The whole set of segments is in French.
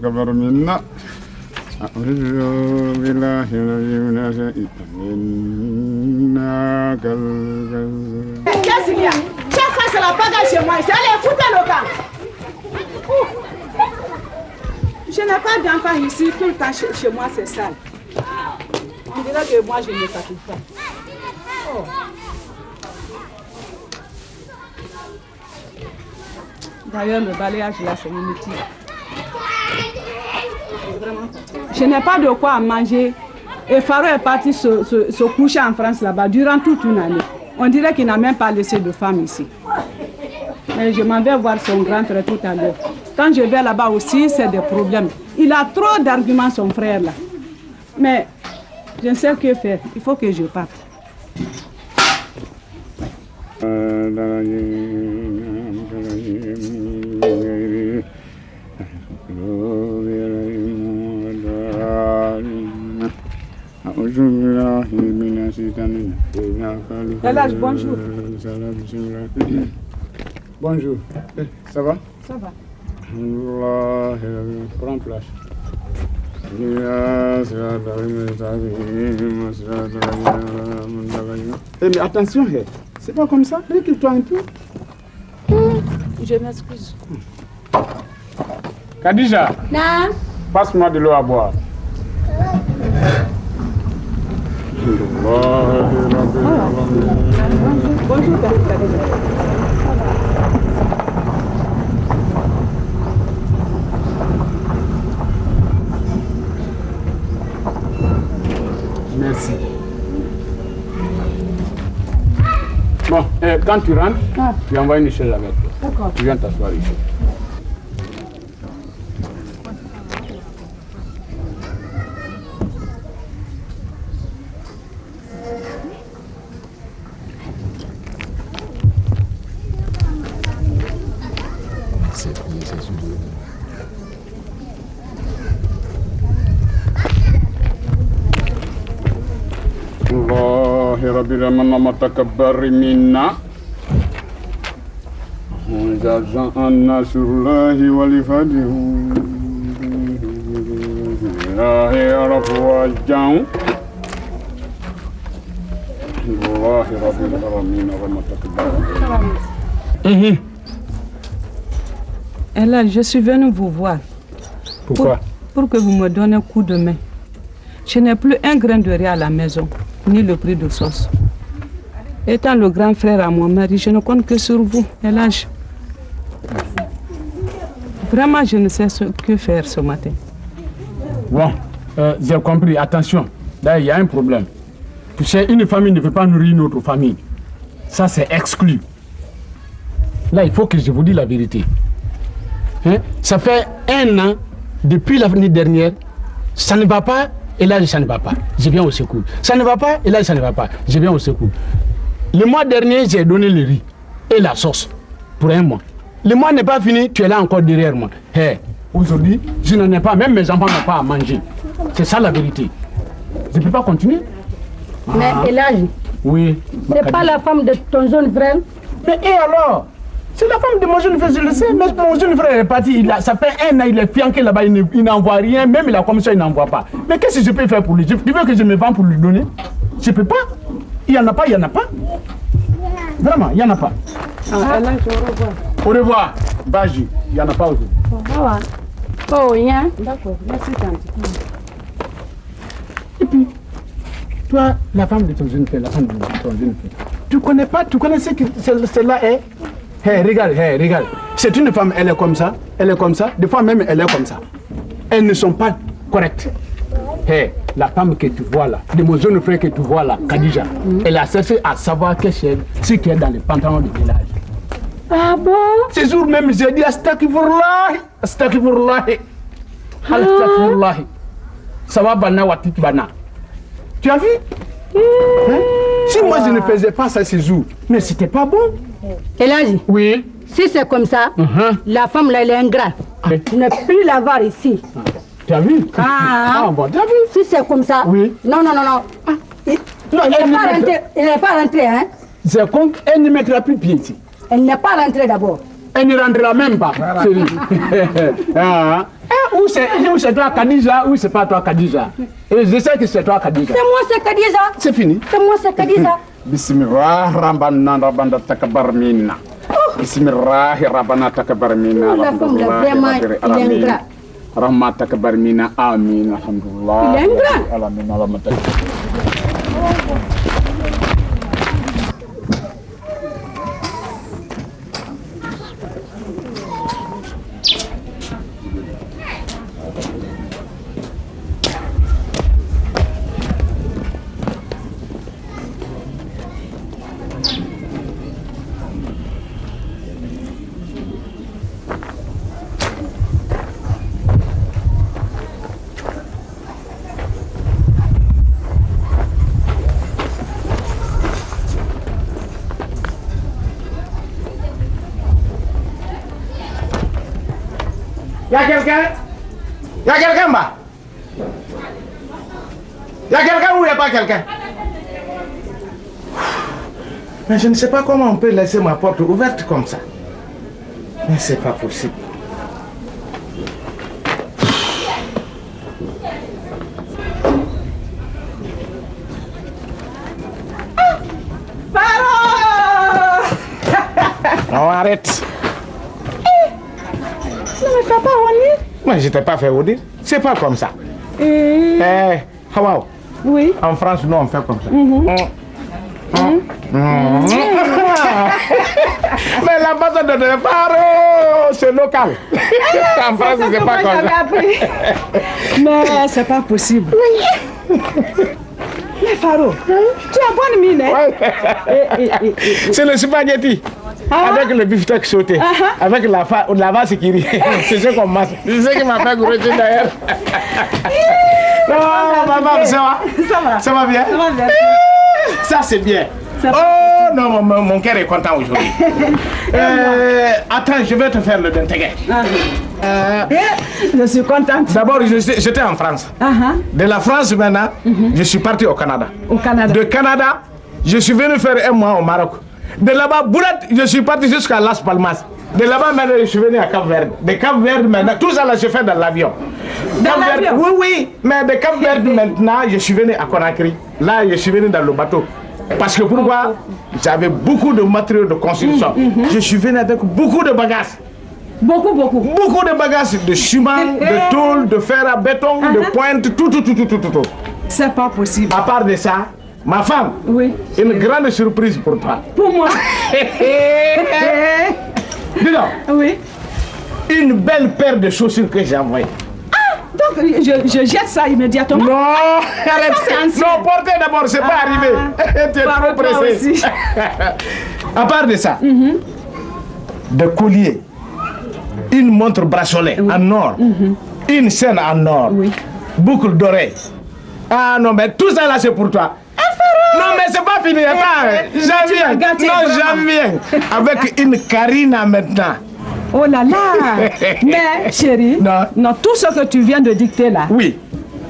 تكبر منا أعوذ بالله من الشيطان Qu'est-ce qu'il y a? Chaque fois, c'est la bagarre chez moi. C'est allez, foutez le camp. Je n'ai pas d'enfant ici. Tout le temps chez moi, c'est sale. On dirait que moi, je ne fatigue pas. Oh. D'ailleurs, le balayage là, c'est inutile. Je n'ai pas de quoi manger. Et Faro est parti se coucher en France là-bas durant toute une année. On dirait qu'il n'a même pas laissé de femme ici. Mais je m'en vais voir son grand frère tout à l'heure. Quand je vais là-bas aussi, c'est des problèmes. Il a trop d'arguments, son frère là. Mais je ne sais que faire. Il faut que je parte. Elhadj, bonjour. Bonjour. Ça va? Ça va. Prends place. Mais attention, c'est pas comme ça. Recule-toi un peu. Je m'excuse. Khadija, Non. passe-moi de l'eau à boire. Bonjour, Khadija. Merci. Bon, quand tu rentres, tu envoies une chaise avec toi. D'accord. Tu viens t'asseoir ici. الله رب العالمين متكبر منا وجزاء الناس الله ولفاده الله رب وجهه الله رب العالمين متكبر. Elhadj, je suis venue vous voir. Pourquoi? Pour que vous me donniez un coup de main. Je n'ai plus un grain de riz à la maison, ni le prix de sauce. Étant le grand frère à mon mari, je ne compte que sur vous, Elhadj. Vraiment, je ne sais que faire ce matin. Bon, j'ai compris. Attention, là, il y a un problème. Tu sais, une famille ne peut pas nourrir une autre famille. Ça, c'est exclu. Là, il faut que je vous dise la vérité. Hein? Ça fait 1 an, depuis l'année dernière, ça ne va pas, et là, ça ne va pas. Je viens au secours. Ça ne va pas, et là, ça ne va pas. Je viens au secours. Le mois dernier, j'ai donné le riz et la sauce pour 1 mois. Le mois n'est pas fini, tu es là encore derrière moi. Hey, aujourd'hui, je n'en ai pas, même mes enfants n'ont pas à manger. C'est ça la vérité. Je ne peux pas continuer. Mais Elhadj, oui. c'est pas la femme de ton jeune frère? Mais et alors? C'est la femme de mon jeune frère, je le sais, mais mon jeune frère est parti, ça fait 1 an, il est fianqué là-bas, il n'envoie rien, même la commission, il n'envoie pas. Mais qu'est-ce que je peux faire pour lui? Tu veux que je me vende pour lui donner? Je ne peux pas. Il n'y en a pas, il n'y en a pas. Vraiment, il n'y en a pas. Elhadj, au revoir. Au revoir, Baji, il n'y en a pas aujourd'hui. Oh, rien. D'accord, merci tante. Et puis, toi, la femme de ton jeune frère, la femme de ton jeune frère, tu connais pas, tu connais ce que celle-là est? Hey, regarde, regarde. C'est une femme, elle est comme ça, des fois même elle est comme ça. Elles ne sont pas correctes. Hey, la femme que tu vois là, de mon jeune frère que tu vois là, Khadija, elle a cherché à savoir ce qui est dans les pantalons de Elhadj. Ah bon? Ce jour même, j'ai dit Astaghfirullah, Astaghfirullah, Astaghfirullah. Ça va bana watit bana. Tu as vu? Hein? Si moi je ne faisais pas ça ce jour, mais c'était pas bon. Elhadj, Oui. si c'est comme ça, la femme là, elle est ingrate. Ah. Tu ne peux plus la voir ici. Tu as vu? Bon, tu as vu? Si c'est comme ça, Oui. Non. Non, Elle n'est pas rentrée, hein? C'est comme elle ne mettra plus pied ici. Elle n'est pas rentrée d'abord. Elle ne rentrera même pas. Chérie. Ou c'est toi Khadija, ou c'est pas toi Khadija. Et je sais que c'est toi Khadija. C'est moi, c'est Khadija. C'est fini. C'est moi, c'est Khadija. Bismillah, Rabbana, Rabbana, Takbar Minna. Bismillah, Rabbana, Takbar Minna. La femme, là, vraiment, il est ingrat. Rahmat Takbar Minna, Amin, Alhamdulillah. Il est ingrat. Alamin, Alamin. Y'a quelqu'un? Y'a quelqu'un, bah? Y'a quelqu'un ou y'a pas quelqu'un? Mais je ne sais pas comment on peut laisser ma porte ouverte comme ça. Mais c'est pas possible. Non, arrête. Ne me fais pas honneur. Moi, je t'ai pas fait vous dire. C'est pas comme ça. Hawaii. Oui. En France, nous, on fait comme ça. Mais la base de départ, c'est local. En France, c'est pas comme ça. Mais c'est pas possible. Mais Faro, tu as bonne mine, hein? C'est le spaghetti. Avec le beefsteak sauté, avec la vase qui rit. C'est ce qu'on mange. C'est ce qui m'a fait grossir d'ailleurs. Non, maman, ça va? Ça va. Ça va bien? Ça va bien. Ça, c'est bien. Oh non, mon cœur est content aujourd'hui. Attends, je vais te faire le dentegay. Je suis contente. D'abord, j'étais en France. De la France maintenant, je suis parti au Canada. Au Canada. De Canada, je suis venu faire un mois au Maroc. De là-bas, Boulat, je suis parti jusqu'à Las Palmas. De là-bas, maintenant, je suis venu à Cap-Vert. De Cap-Vert, maintenant, tout ça là, je fais dans l'avion. Dans l'avion? Oui, oui. Mais de Cap-Vert, maintenant, je suis venu à Conakry. Là, je suis venu dans le bateau. Parce que pourquoi? J'avais beaucoup de matériaux de construction. Je suis venu avec beaucoup de bagages. Beaucoup. Beaucoup de bagages, de ciment, de tôle, de fer à béton, de pointe, tout. C'est pas possible. À part de ça, ma femme, Oui. une grande surprise pour toi. Pour moi. Dis donc, Oui. une belle paire de chaussures que j'ai envoyées. Donc, je jette ça immédiatement. Non, arrête. c'est ancien. Non, portez d'abord, c'est pas arrivé. Tu es trop toi pressé. aussi. À part de ça, de collier, une montre bracelet en or, une chaîne en or, boucle d'oreille. Ah non, mais tout ça là, c'est pour toi. Non, mais c'est pas fini. Attends, j'en viens. Non, j'en viens. Avec une Karina maintenant. Oh là là. Mais chérie, non, tout ce que tu viens de dicter là. Oui.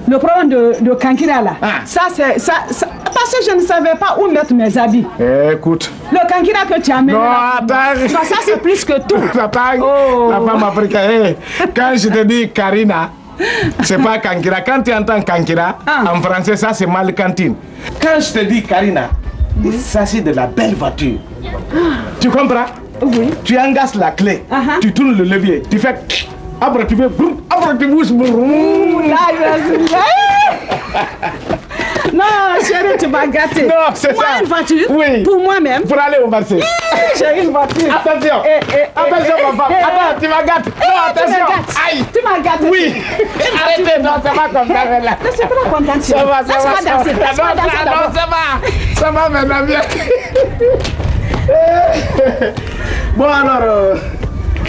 Le problème de Kankira là. Ça c'est ça, parce que je ne savais pas où mettre mes habits. Écoute. Le Kankira que tu as mis. Non, attends. Ça c'est plus que tout. Attends. La femme africaine. Quand je te dis Karina, c'est pas Kankira. Quand tu entends Kankira, en français, ça c'est mal cantine. Quand je te dis Karina, ça c'est de la belle voiture. Tu comprends? Oui. Tu engasses la clé, tu tournes le levier, tu fais. Après tu fais. Après tu bouges. Non, chérie, tu vas gâter. Non, c'est moi, ça. Une voiture. Oui. Pour moi-même. Pour aller au marché. J'ai une voiture. Attention. Attention, ma femme. Attends, tu vas gâter. Non, attention. Aïe. Tu m'as gâté. Oui. Arrêtez, non, ça va comme ça, là. Je suis pas contente. Ça va, ça va. Danser. Non, ça va. Ça va maintenant bien. Bon, alors.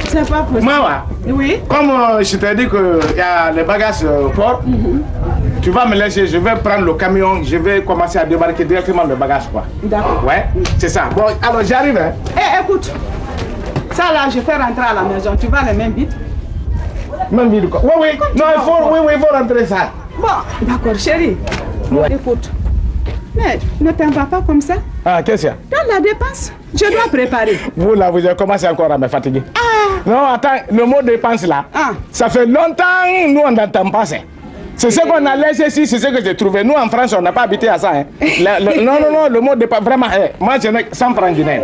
C'est pas possible. Mawa. Oui. Comme je t'ai dit qu'il y a les bagages au port, tu vas me laisser, je vais prendre le camion, je vais commencer à débarquer directement le bagage, quoi. D'accord. Ouais, c'est ça. Bon, alors j'arrive, hein. Écoute, ça là, je fais rentrer à la maison. Tu vas les mêmes vite. Même vite, quoi. Oui, non, il faut rentrer ça. Bon, d'accord, chérie. Écoute, mais ne t'en vas pas comme ça. Ah, qu'est-ce qu'il y a? Dans la dépense, je dois préparer. Vous là, vous avez commencé encore à me fatiguer. Non, attends, le mot dépense là, ça fait longtemps nous on n'entend pas ça. C'est ce qu'on a laissé ici, c'est ce que j'ai trouvé. Nous en France, on n'a pas habité à ça. Hein. Non, le mot dépense, vraiment, moi je n'ai 100 francs guinéens.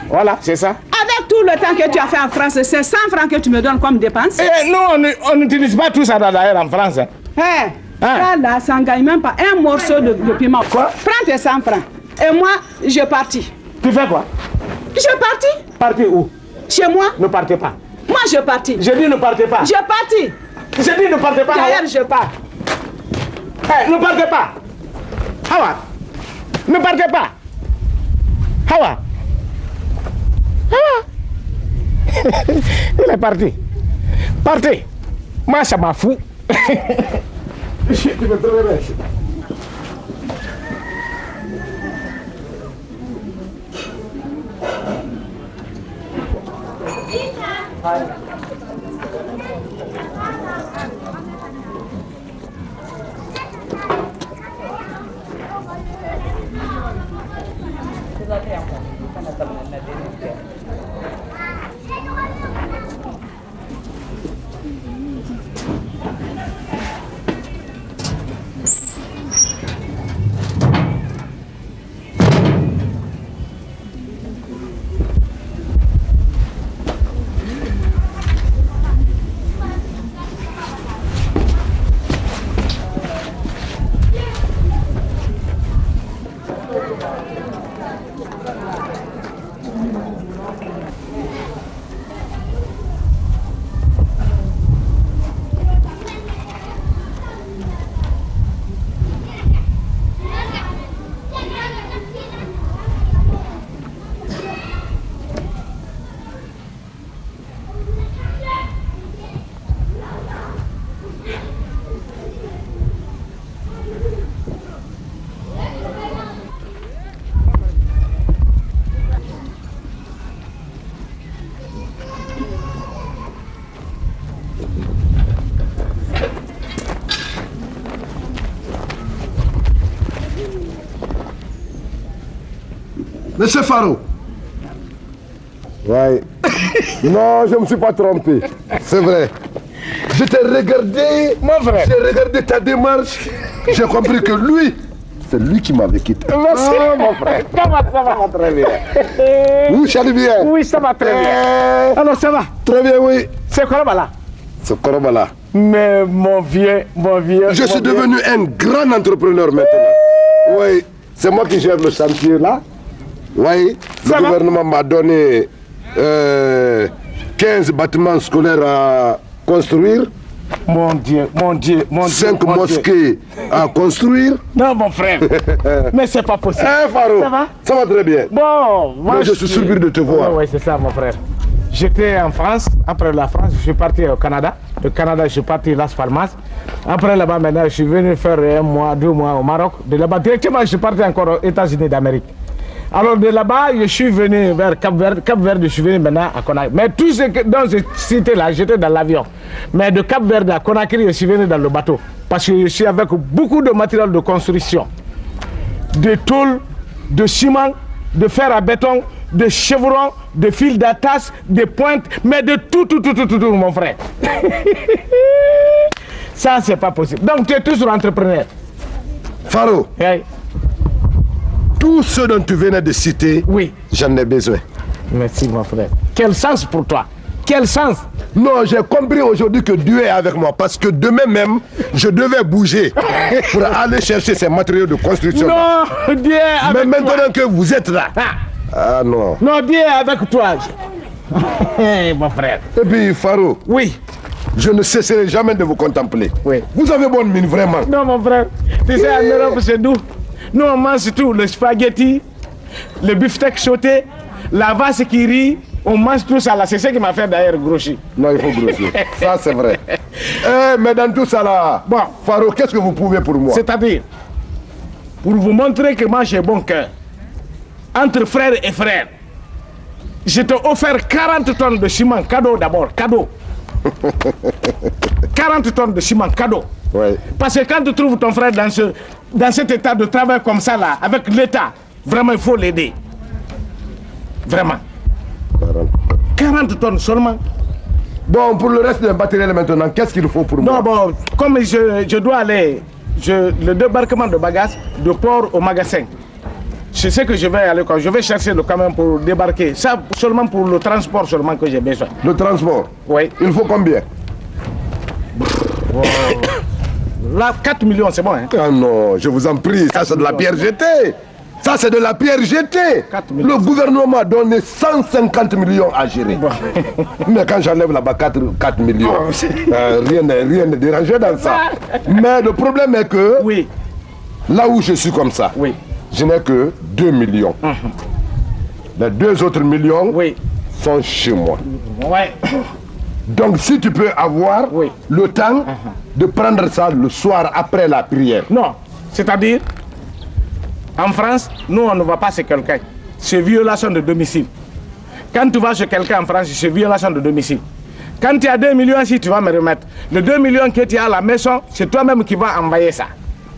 Voilà, c'est ça. Avec tout le temps que tu as fait en France, c'est 100 francs que tu me donnes comme dépense? Non, on n'utilise pas tout ça d'ailleurs en France. Hein. Ça là, ça ne gagne même pas un morceau de piment. Quoi? Prends tes 100 francs. Et moi, je partis. Tu fais quoi? Je partis. Parti où? Chez moi. Ne partez pas. Moi, je partis. Je dis ne partez pas. Je partis. Je dis ne partez pas. D'ailleurs, je pars. Ne partez pas. Hawa. Ne partez pas. Hawa. Il est parti. Partez. Moi, ça m'a fou. Tu me trouves. Monsieur Faro. Ouais. Non, je ne me suis pas trompé. C'est vrai. Je t'ai regardé, mon frère. J'ai regardé ta démarche. J'ai compris que lui, c'est lui qui m'avait quitté. Merci, mon frère. Ça va très bien. Oui, ça va bien. Oui, ça va très bien. Alors, ça va? Très bien, oui. C'est Korobala. C'est Korobala. Mais mon vieux. Je suis devenu un grand entrepreneur maintenant. Oui, c'est moi qui gère le chantier là. Oui, le gouvernement m'a donné 15 bâtiments scolaires à construire. Mon Dieu. 5 mosquées à construire. Non, mon frère. Mais c'est pas possible. Faro, ça va très bien. Bon, moi je suis surpris de te voir. Oui, c'est ça, mon frère. J'étais en France. Après la France, je suis parti au Canada. Du Canada, je suis parti à Las Palmas. Après là-bas, maintenant, je suis venu faire 1 mois, 2 mois au Maroc. De là-bas, directement, je suis parti encore aux États-Unis d'Amérique. Alors de là-bas, je suis venu vers Cap-Vert. Cap-Vert, je suis venu maintenant à Conakry. Mais tout ce que dans cette cité-là, j'étais dans l'avion. Mais de Cap-Vert à Conakry, je suis venu dans le bateau. Parce que je suis avec beaucoup de matériel de construction. De tôle, de ciment, de fer à béton, de chevrons, de fils d'attache, de pointes, mais de tout, mon frère. Ça, c'est pas possible. Donc, tu es toujours entrepreneur. Faro. Hey. Tout ce dont tu venais de citer, oui, j'en ai besoin. Merci, mon frère. Quel sens pour toi? Quel sens? Non, j'ai compris aujourd'hui que Dieu est avec moi parce que demain même, je devais bouger pour aller chercher ces matériaux de construction. Non, Dieu est avec toi. Mais maintenant que vous êtes là, ah non. Non, Dieu est avec toi. Mon frère. Et puis, Faro. Oui. Je ne cesserai jamais de vous contempler. Oui. Vous avez bonne mine, vraiment. Non, mon frère. Tu sais, en Europe, c'est doux. Nous, on mange tout, le spaghetti, le beefsteak sauté, la vache qui rit, on mange tout ça là. C'est ce qui m'a fait d'ailleurs grossir. Non, il faut grossir. Ça, c'est vrai. Mais dans tout ça là, bon, Faro, qu'est-ce que vous pouvez pour moi? C'est-à-dire, pour vous montrer que moi j'ai bon cœur, entre frères et frères, je t'ai offert 40 tonnes de ciment, cadeau d'abord, cadeau. 40 tonnes de ciment, cadeau. Ouais. Parce que quand tu trouves ton frère dans cet état de travail comme ça là, avec l'État, vraiment il faut l'aider. Vraiment. 40. 40 tonnes seulement. Bon, pour le reste des matériels maintenant, qu'est-ce qu'il faut pour moi? Non, bon, comme je dois aller, le débarquement de bagages de port au magasin. Je sais que je vais aller quand je vais chercher le camion pour débarquer. Ça, seulement pour le transport seulement que j'ai besoin. Le transport? Oui. Il faut combien? Wow. Là, 4 millions, c'est bon, hein? Ah non, je vous en prie, ça c'est de la pierre jetée. Ça c'est de la pierre jetée. Le gouvernement a donné 150 millions à gérer. Bon. Mais quand j'enlève là-bas 4 millions, rien n'est dérangé dans ça. Mais le problème est que, oui, là où je suis comme ça, oui, je n'ai que 2 millions. Les 2 autres millions, oui, sont chez moi. Ouais. Donc si tu peux avoir, oui, le temps de prendre ça le soir après la prière. Non, c'est-à-dire, en France, nous on ne va pas chez quelqu'un. C'est violation de domicile. Quand tu vas chez quelqu'un en France, c'est violation de domicile. Quand tu as 2 millions, si tu vas me remettre, les 2 millions que tu as à la maison, c'est toi-même qui vas envoyer ça.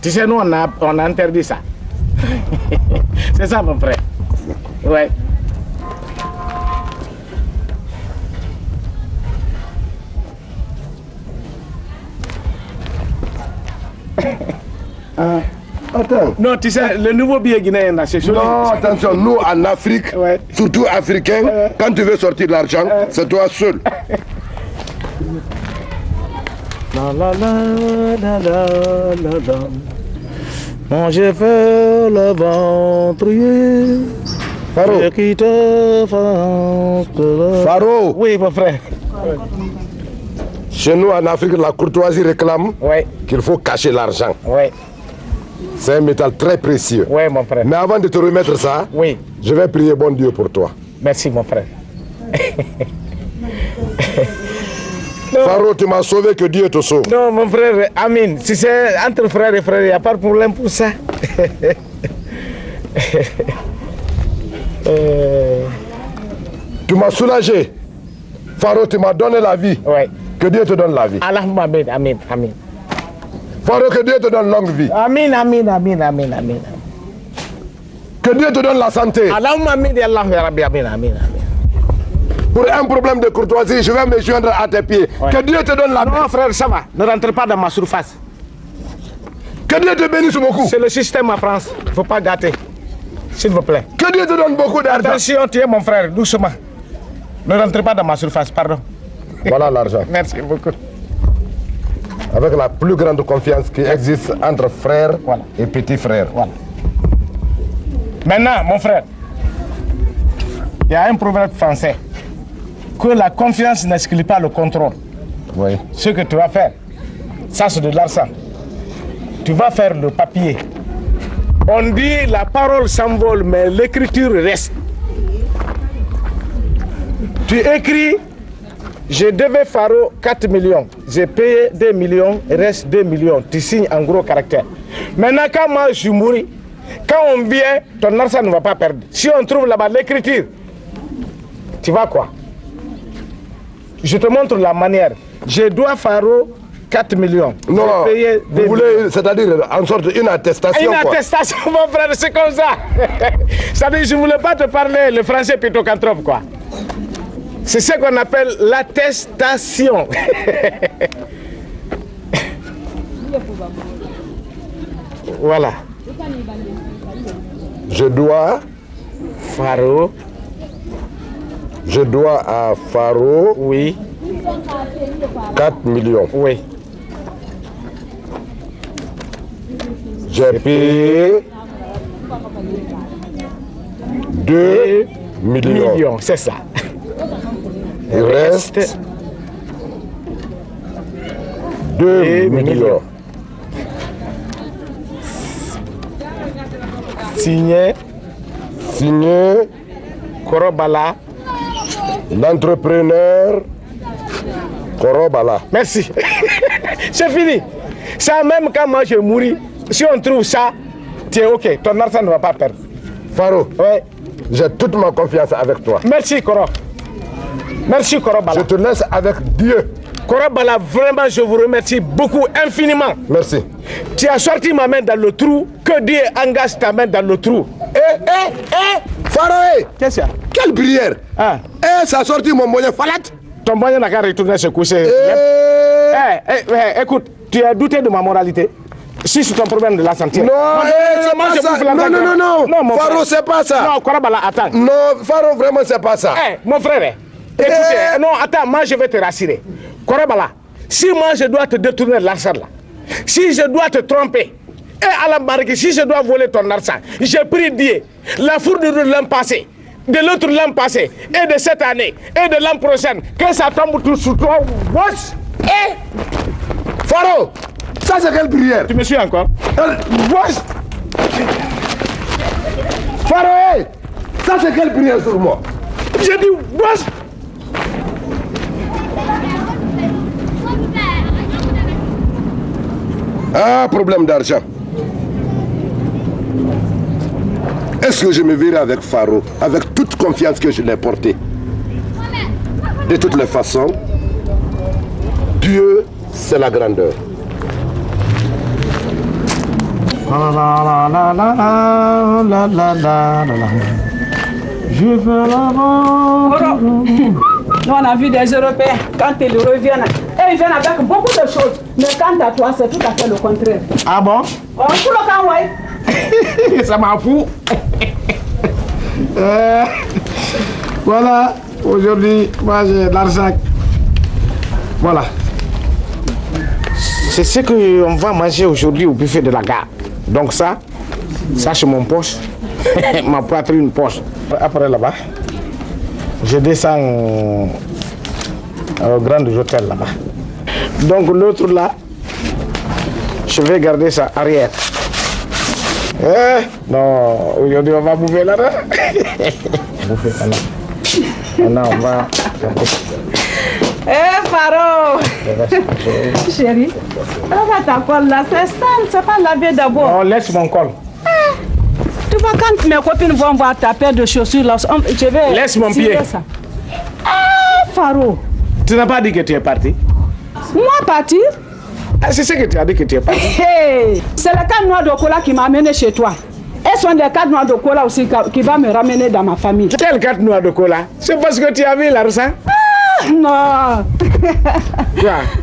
Tu sais, nous on a interdit ça. C'est ça mon frère. Ouais. Attends. Non, tu sais, le nouveau billet guinéen, c'est joli. Non, attention, nous en Afrique, ouais, surtout africains, quand tu veux sortir de l'argent, c'est toi seul. La la la la la la la. Mon j'ai fait le ventrier. Faro. Faro. Oui, mon frère. Chez nous en Afrique, la courtoisie réclame, ouais, qu'il faut cacher l'argent. Ouais. C'est un métal très précieux. Oui, mon frère. Mais avant de te remettre ça, oui, je vais prier bon Dieu pour toi. Merci, mon frère. Faro, tu m'as sauvé, que Dieu te sauve. Non, mon frère, Amin. Si c'est entre frères et frères, il n'y a pas de problème pour ça. Tu m'as soulagé. Faro, tu m'as donné la vie. Oui. Que Dieu te donne la vie. Allahumma amin, amin, amin. Faro, que Dieu te donne longue vie. Amin, amin, amin, amin, amin. Que Dieu te donne la santé. Allahumma amin, ya Rabbi, amin, amin, amin. Pour un problème de courtoisie, je vais me joindre à tes pieds. Ouais. Que Dieu te donne la paix. Non, frère, ça va. Ne rentre pas dans ma surface. Que Dieu te bénisse beaucoup. C'est le système en France. Il ne faut pas gâter. S'il vous plaît. Que Dieu te donne beaucoup d'argent. Attention, tu es mon frère, doucement. Ne rentre pas dans ma surface, pardon. Voilà l'argent. Merci beaucoup. Avec la plus grande confiance qui existe entre frères, voilà, et petits frères. Voilà. Maintenant, mon frère, il y a un proverbe français, que la confiance n'exclut pas le contrôle. Oui. Ce que tu vas faire, ça c'est de l'argent. Tu vas faire le papier. On dit la parole s'envole, mais l'écriture reste. Tu écris, je devais Faro 4 millions. J'ai payé 2 millions, il reste 2 millions. Tu signes en gros caractère. Maintenant, quand moi je mouris, quand on vient, ton argent ne va pas perdre. Si on trouve là-bas l'écriture, tu vas quoi? Je te montre la manière. Je dois Faro 4 millions. Non, vous voulez, c'est-à-dire en sorte une attestation. Une attestation, mon frère, c'est comme ça. C'est-à-dire, je ne voulais pas te parler le français pitocantrophe, quoi. C'est ce qu'on appelle l'attestation. Voilà. Je dois Faro. Je dois à Faro. Oui. 4 millions. Oui. J'ai payé 2 millions. C'est ça. Il reste 2 millions. Signé Korobala, l'entrepreneur Korobala. Merci. C'est fini. Ça, même quand moi je mouris, si on trouve ça, tu es OK. Ton argent ne va pas perdre. Faro, ouais, j'ai toute ma confiance avec toi. Merci, Koro. Merci, Korobala. Je te laisse avec Dieu. Korobala, vraiment, je vous remercie beaucoup, infiniment. Merci. Tu as sorti ma main dans le trou, que Dieu engage ta main dans le trou. Faro, qu'est-ce qu'il y a? Quelle prière! Ah. ça a sorti mon moyen falat. Ton moyen n'a qu'à retourner se coucher. Écoute, tu as douté de ma moralité. Si c'est ton problème de la santé. Non, c'est pas ça. Non, Faro, c'est pas ça. Non, Korabala, attends. Non, Faro, vraiment, c'est pas ça. Mon frère, écoutez, non, attends, moi je vais te rassurer. Korabala, si moi je dois te détourner l'argent là, si je dois te tromper, et à la marque, si je dois voler ton argent, j'ai pris Dieu, la fourrure de l'an passé, de l'autre l'an passé, et de cette année, et de l'an prochain, que ça tombe tout sur toi. Wesh! Faro, ça c'est quelle prière? Tu me suis encore? Wesh! Faro, ça c'est quelle prière sur moi? J'ai dit wesh! Ah, problème d'argent. Est-ce que je me verrai avec Faro, avec toute confiance que je l'ai portée? De toutes les façons, Dieu, c'est la grandeur. Je veux l'avant. Nous, on a vu des Européens, quand ils reviennent, et ils viennent avec beaucoup de choses. Mais quant à toi, c'est tout à fait le contraire. Ah bon? Oh, tout le temps, ouais. Ça m'a fou. Voilà, aujourd'hui, moi j'ai l'argent. Voilà. C'est ce qu'on va manger aujourd'hui au buffet de la gare. Donc ça c'est mon poche. Ma poitrine poche. Après là-bas, je descends au grand hôtel là-bas. Donc l'autre là, je vais garder ça arrière. Non, aujourd'hui on va bouffer là. Bouffer là. Maintenant on va. Faro! Chérie, regarde ta colle là, c'est sale, c'est pas lavé d'abord. Non, laisse mon col. Tu vois, quand mes copines vont voir ta paire de chaussures là, je vais. Laisse mon pied. Ça. Faro! Tu n'as pas dit que tu es parti? Moi partir? C'est ce que tu as dit que tu es parti. Hey, c'est le cas noir de cola qui m'a amené chez toi. Et sont des cadres noirs de cola aussi qui va me ramener dans ma famille. Quel cadre noir de cola? C'est parce que tu as vu l'argent? Non.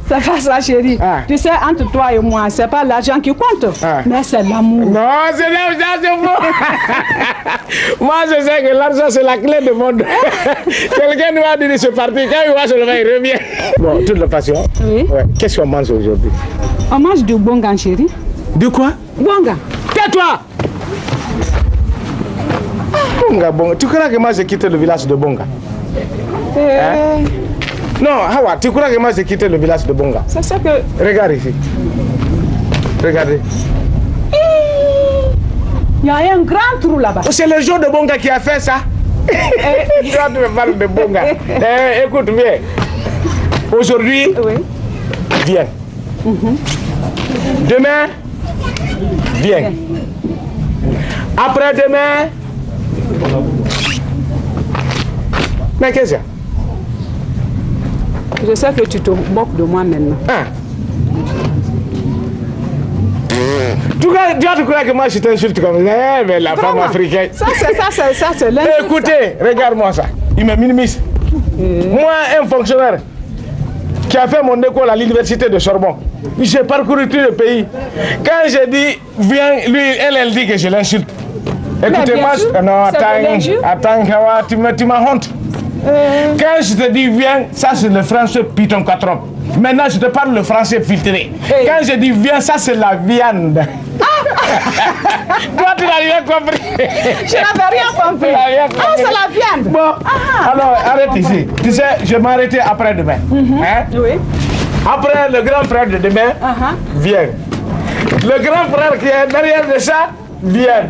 C'est pas ça, chérie. Tu sais, entre toi et moi, c'est pas l'argent qui compte, mais c'est l'amour. Non, c'est l'argent, c'est faux. Moi, je sais que l'argent, c'est la clé du monde. Quelqu'un nous a dit de se partir. Quand il va se lever, il revient. Bon, de toute façon, oui. Qu'est-ce qu'on mange aujourd'hui? On mange du bonga, chérie. De quoi? Bonga. Tais-toi! Bonga, bonga. Tu crois que moi, j'ai quitté le village de Bonga? Non, Hawa, tu crois que moi j'ai quitté le village de Bonga? C'est ça que... Regarde ici. Regardez. Il y a un grand trou là-bas. C'est le jour de Bonga qui a fait ça. Toi, tu me parles de Bonga. Écoute, viens. Aujourd'hui, viens. Demain, viens. Après-demain, mais qu'est-ce que c'est? Je sais que tu te moques de moi maintenant. Tu crois que moi je t'insulte comme ça? Mais la femme africaine. Ça c'est l'insulte. Écoutez, regarde-moi ça. Il me minimise. Moi, un fonctionnaire qui a fait mon école à l'université de Sorbonne, j'ai parcouru tout le pays. Quand j'ai dit viens, lui, elle dit que je l'insulte. Écoutez-moi, non, attends, Kawa, tu m'as honte. Quand je te dis viens, ça c'est le français Python 4. Maintenant je te parle le français filtré. Quand je dis viens, ça c'est la viande. Toi tu n'as rien compris. Je n'avais rien compris. C'est la viande. Bon, alors arrête ici. Tu sais, je m'arrêtais après-demain. Oui. Après le grand frère de demain, viens. Le grand frère qui est derrière de ça, viens.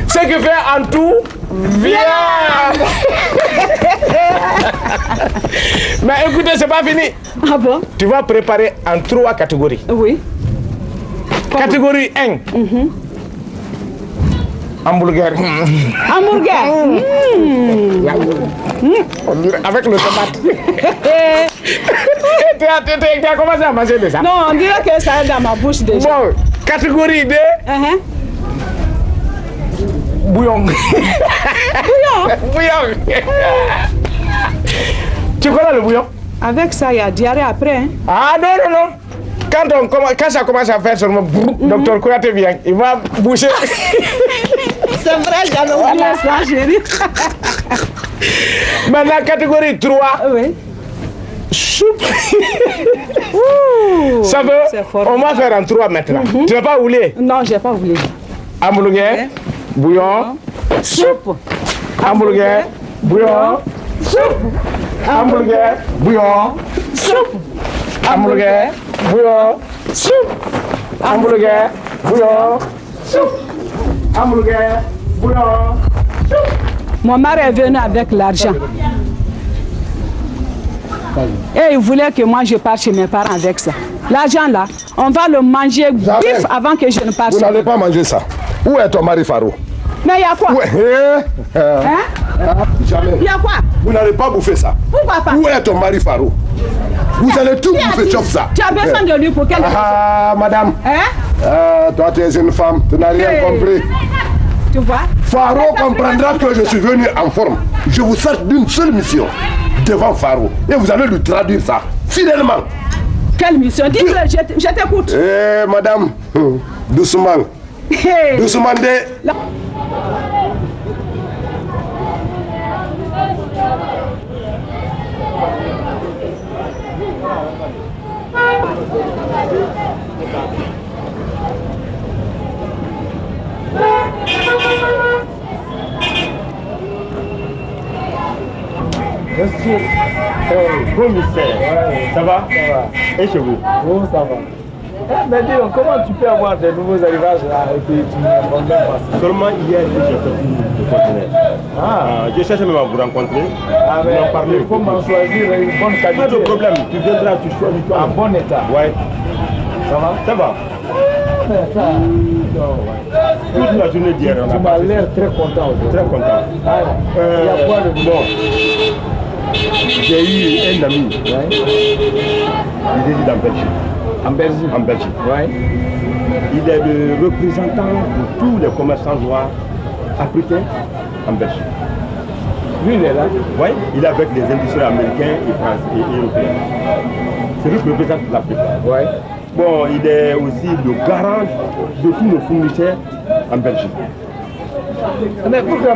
Ce qui fait en tout, viens. Mais écoutez, c'est pas fini. Ah bon? Tu vas préparer en 3 catégories. Oui. Catégorie 1. Hamburger. Hamburger. Avec le tomate. Tu as commencé à manger de ça? Non, on dirait que ça est dans ma bouche déjà. Bon, catégorie 2. Bouillon. Bouillon. Bouillon. Tu connais le bouillon? Avec ça, il y a diarrhée après. Hein? Ah non, non, non. Quand ça commence à faire seulement, docteur Kouyaté vient, il va boucher. C'est vrai, j'allais oublier ça, chérie. Maintenant, catégorie 3. Oui. Soupe. Ça veut, on va faire en 3 maintenant. Tu n'as pas voulu? Non, j'ai pas voulu. Hamburger, bouillon, soupe. Hamburger, bouillon, soupe. Hamburger, bouillon, soupe. Hamburger, bouillon, soupe. Hamburger, bouillon, soupe. Hamburger, bouillon, soupe. Mon mari est venu avec l'argent. Et il voulait que moi je parte chez mes parents avec ça. L'argent là, on va le manger vif avant que je ne parte. Vous n'allez pas manger ça. Où est ton mari Faro? Mais il y a quoi? Hein? Jamais. Il y a quoi? Vous n'allez pas bouffer ça. Pourquoi pas? Où est ton mari Faro? Vous allez tout bouffer, sauf ça. Tu as besoin de lui pour quelle raison? Ah, madame. Hein? Toi, tu es une femme. Tu n'as rien compris. Tu vois? Faro comprendra que je suis venu en forme. Je vous sers d'une seule mission. Devant Faro. Et vous allez lui traduire ça. Fidèlement. Quelle mission? Dis-le, je t'écoute. Eh, madame. Doucement. Hey. Doucement, Monsieur, commissaire, ça va? Ça va. Et chez vous? Oh, ça va. Mais dis donc, comment tu peux avoir des nouveaux arrivages là et puis tu n'informes même pas? Seulement hier que j'ai fait le conteneur. Je cherche même à vous rencontrer. Ah, mais il faut m'en choisir une bonne qualité. Pas de problème, tu viendras, tu choisis toi. En bon état. Ouais. Ça va? Ça va. Mais ça. Toute la journée d'hier, on a Tu m'as l'air très content aujourd'hui. Très content. Ah, il y a quoi de bon? J'ai eu un ami. Ouais. Il réside en Belgique. En Belgique? En Belgique. Ouais. Il est le représentant de tous les commerçants noirs africains en Belgique. Lui, il est là? Oui, il est avec les industriels américains et français et européens. C'est lui qui représente l'Afrique. Ouais. Bon, il est aussi le garant de tous nos fournisseurs en Belgique. Mais pourquoi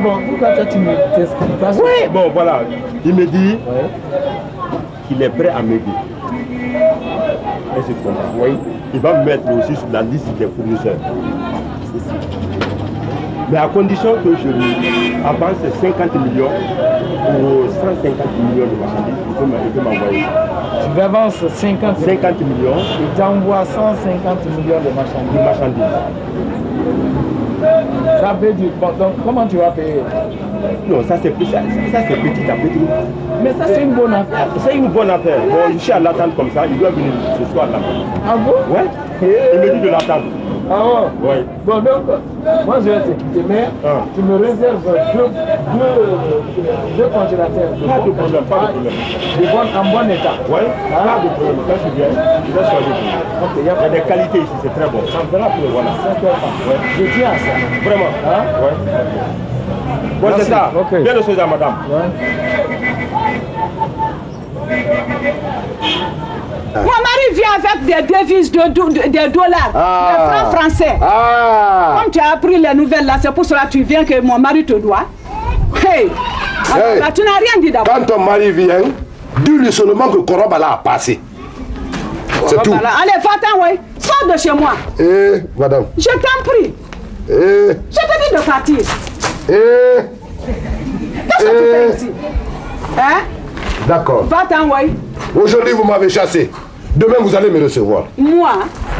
toi tu ne t'expliques pas? Oui, bon voilà, il me dit qu'il est prêt à m'aider. Et c'est comme ça. Oui. Il va me mettre aussi sur la liste des fournisseurs. Mais à condition que je lui avance 50 millions ou 150 millions de marchandises, il peut m'envoyer ça. Tu lui avances 50 millions. Il t'envoie 150 millions de marchandises. Ça veut dire, bon, donc comment tu vas payer? Non, ça c'est petit à petit. Mais ça c'est une bonne affaire. C'est une bonne affaire. Bon, je suis à l'attendre comme ça, il doit venir ce soir là. Ah bon? Ouais. Il me dit de l'attendre. Ah bon? Oui. Bon donc, moi je vais te quitter, mais tu me réserves deux congélateurs. Pas de problème, pas de problème. En bon état. Oui, pas de problème. Quand tu viens, je vais choisir. Ok, il y a des qualités ici, c'est très bon. Ça me fera plaisir. Voilà. Ouais. Je tiens à ça. Vraiment. Hein? Ouais. Bon, c'est ça. Okay. Bien de choses à madame. Ouais. Mon mari vient avec des devises, des dollars, des francs français. Comme tu as appris les nouvelles là, c'est pour cela que tu viens que mon mari te doit. Hey! Alors, là, tu n'as rien dit d'abord. Quand ton mari vient, dis-lui seulement que Korobala a passé. C'est tout. Allez, va-t'en, ouais. Sors de chez moi. Eh, madame. Je t'en prie. Eh. Je te dis de partir. Qu'est-ce que tu fais ici? Hein? D'accord. Va-t'en, ouais. Aujourd'hui, vous m'avez chassé. Demain, vous allez me recevoir. Moi,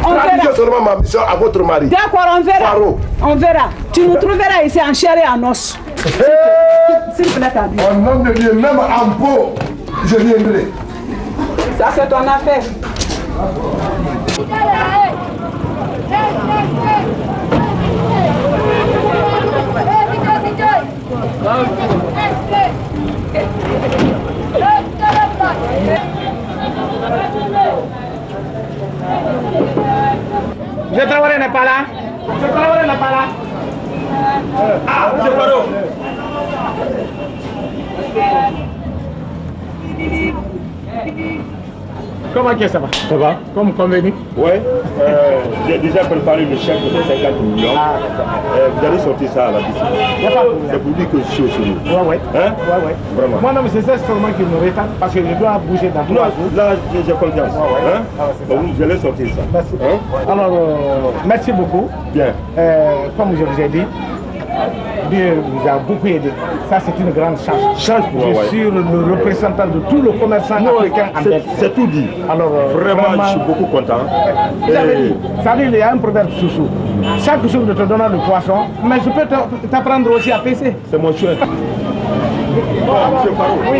on verra. Traduisez seulement ma mission à votre mari. D'accord, on verra. Faro. On verra. Tu nous trouveras ici en chair et en os. S'il te plaît, t'as dit. En nom de Dieu, même en peau, je viendrai. Ça, c'est ton affaire. Je travaille n'est pas là. Je travaille n'est pas là. Ah, monsieur Faro. Comment que ça va? Ça va? Comme convenu? Ouais. J'ai déjà préparé le chèque de 50 millions. Vous allez sortir ça à la discipline. C'est pour dire que je suis au sérieux. Ouais. Hein? Ouais. Vraiment. Moi, non, mais c'est ça seulement qui me retarde parce que je dois bouger dans 3 jours. Non, là, j'ai confiance. Ouais. Hein? Vous allez sortir ça. Merci. Hein? Alors, merci beaucoup. Bien. Comme je vous ai dit, Dieu vous a beaucoup aidé. Ça, c'est une grande chance. Chance pour moi, Je suis le représentant de tout le commerçant africain en Belgique. C'est tout dit. Alors, Vraiment, je suis beaucoup content. Vous avez dit, ça veut dire, il y a un proverbe sous-sous. Chaque jour, je te donne le poisson, mais je peux t'apprendre aussi à pêcher. C'est mon choix. Monsieur Faro, Oui.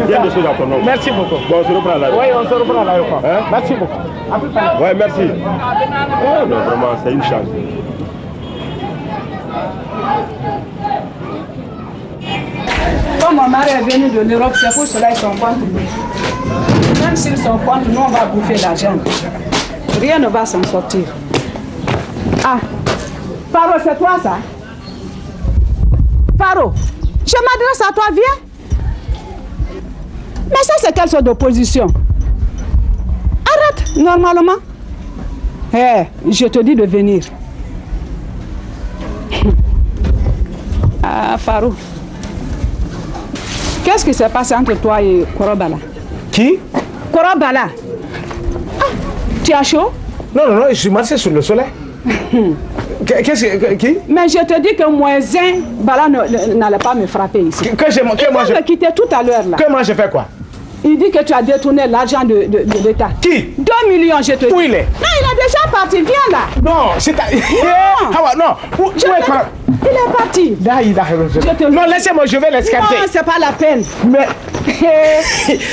bien de choses à ton nom. Merci beaucoup. Bon, on se reprend là. Oui, on se reprend à l'aéroport. Hein? Merci beaucoup. À plus tard. Ouais, merci. Oh, non, vraiment, c'est une chance. Comme mon mari est venu de l'Europe, c'est pour cela qu'ils sont contre nous. Même s'ils sont contre nous, on va bouffer l'argent. Rien ne va s'en sortir. Ah, Faro, c'est toi ça? Faro, je m'adresse à toi, viens. Mais ça, c'est quelle sorte d'opposition? Arrête, normalement. Je te dis de venir. Ah, Faro. Qu'est-ce qui s'est passé entre toi et Korobala? Qui? Korobala. Ah, tu as chaud? Non, je suis marché sur le soleil. Qu'est-ce que... Qui? Mais je te dis que Moisin, Bala n'allait pas me frapper ici. Que moi me quitter tout à l'heure là. Que moi j'ai fait quoi? Il dit que tu as détourné l'argent de l'État. Qui? 2 millions, je te dis. Où il est? Non, il est déjà parti, viens là. Non, c'est... Non. Où est quoi? Il est parti. Là, il a... Non, laissez-moi, je vais l'escarter. Non, c'est pas la peine. Mais...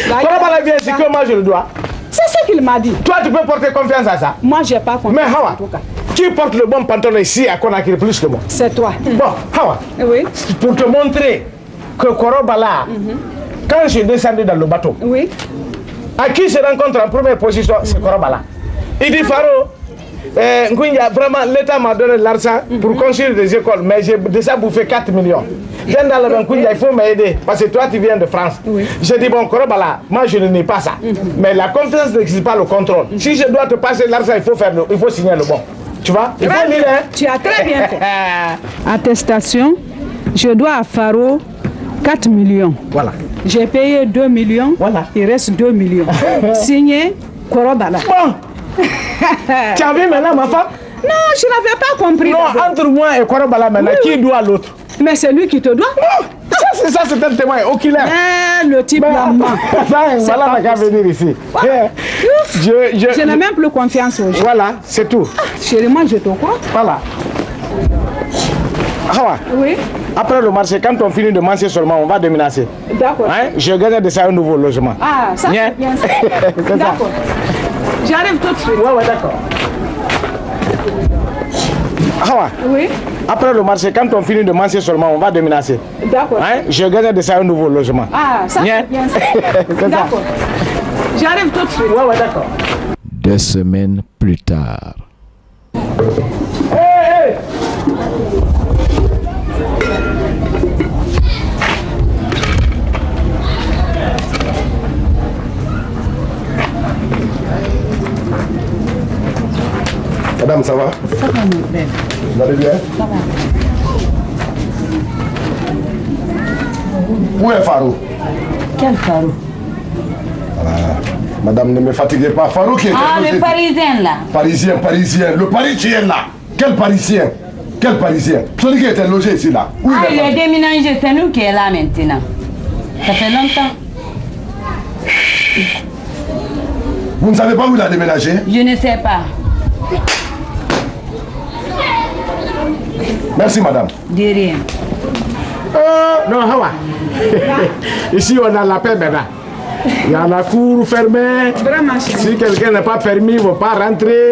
Comment pas la bien, c'est que moi je le dois. C'est ce qu'il m'a dit. Toi, tu peux porter confiance à ça? Moi, j'ai pas confiance. Mais Hawa, en tout cas. qui porte le bon pantalon ici à Conakry plus que moi? C'est toi. Bon, Hawa, Oui. pour te montrer que Korobala, quand je suis descendu dans le bateau, Oui. à qui se rencontre en première position, c'est Korobala. Il dit Faro, Nkunya, vraiment, l'État m'a donné l'argent pour construire des écoles, mais j'ai déjà bouffé 4 millions. Viens dans le Nkunya, il faut m'aider, parce que toi tu viens de France. Oui. J'ai dit, bon, Korobala, moi je ne nie pas ça. Mais la confiance n'existe pas le contrôle. Si je dois te passer l'argent, il faut signer le bon. Tu vois? Il faut lire, hein? Tu as très bien fait. Attestation, je dois à Faro 4 millions. Voilà. J'ai payé 2 millions. Voilà. Il reste 2 millions. Signé Korobala. Bon. Tu as vu maintenant ma femme? Non, je n'avais pas compris. Non, entre moi et Korobala maintenant, qui doit l'autre? Mais c'est lui qui te doit. Ça c'est un témoin oculaire. Le type là. Voilà, n'a qu'à venir ici. Je n'ai même plus confiance aux gens. Voilà, c'est tout. Chérie, moi je te crois. Voilà. Hawa, Oui. après le marché, quand on finit de manger seulement, on va déménager. D'accord. Hein? Je gagne de ça un nouveau logement. Ah, ça Bien. c'est bien ça. C'est ça. D'accord. J'arrive tout de suite. Ouais, d'accord. Hawa, Oui. après le marché, quand on finit de manger seulement, on va déménager. D'accord. Hein? Je gagne de ça un nouveau logement. Ah, ça Bien. c'est bien ça. C'est ça. D'accord. J'arrive tout de suite. Ouais, d'accord. 2 semaines plus tard. Hey! Madame, ça va? Ça va, mon frère. Vous allez bien? Ça va. Où est Faro? Quel Faro? Madame, ne me fatiguez pas. Faro qui est Ah, le Parisien là. Parisien. Le Parisien là. Quel Parisien? Quel Parisien? Celui qui était logé ici là. Où Ah, il il est est déménagé, c'est nous qui est là maintenant. Ça fait longtemps. Vous ne savez pas où il a déménagé? Je ne sais pas. Merci madame. De rien. Non, Hawa. Ici, on a la paix maintenant. Il y a la cour fermée. Vraiment, chérie. Si quelqu'un n'est pas permis, il ne va pas rentrer.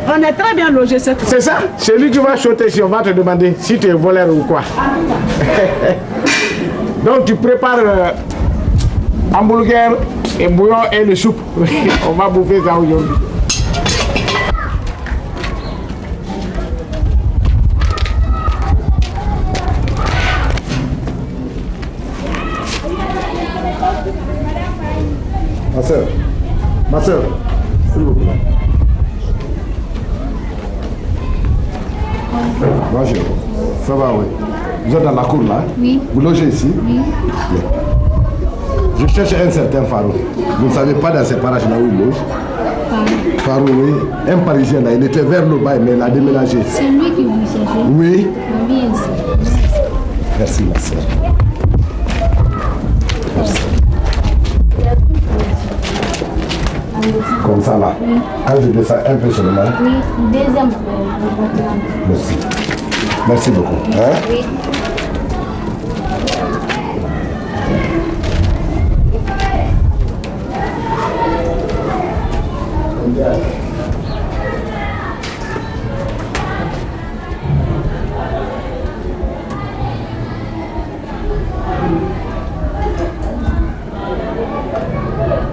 On est très bien logé cette fois. C'est ça? C'est lui qui va sauter si on va te demander si tu es voleur ou quoi. Donc, tu prépares hamburger et bouillon et le soupe. On va bouffer ça aujourd'hui. Ma soeur, Ma soeur, s'il vous plaît. Bonjour. Ça va, oui. Vous êtes dans la cour là? Oui. Vous logez ici? Oui. Bien. Je cherche un certain Faro. Vous ne savez pas dans ces parages là où il loge? Faro, oui. Un Parisien là, il était vers le bas, mais il a déménagé. C'est lui qui vous cherchez? Oui. Oui, ici. Merci, ma soeur. Merci. Comme ça là. Oui. Quand je descends un peu seulement. Oui, deuxième. Merci. Merci beaucoup. Hein? Oui.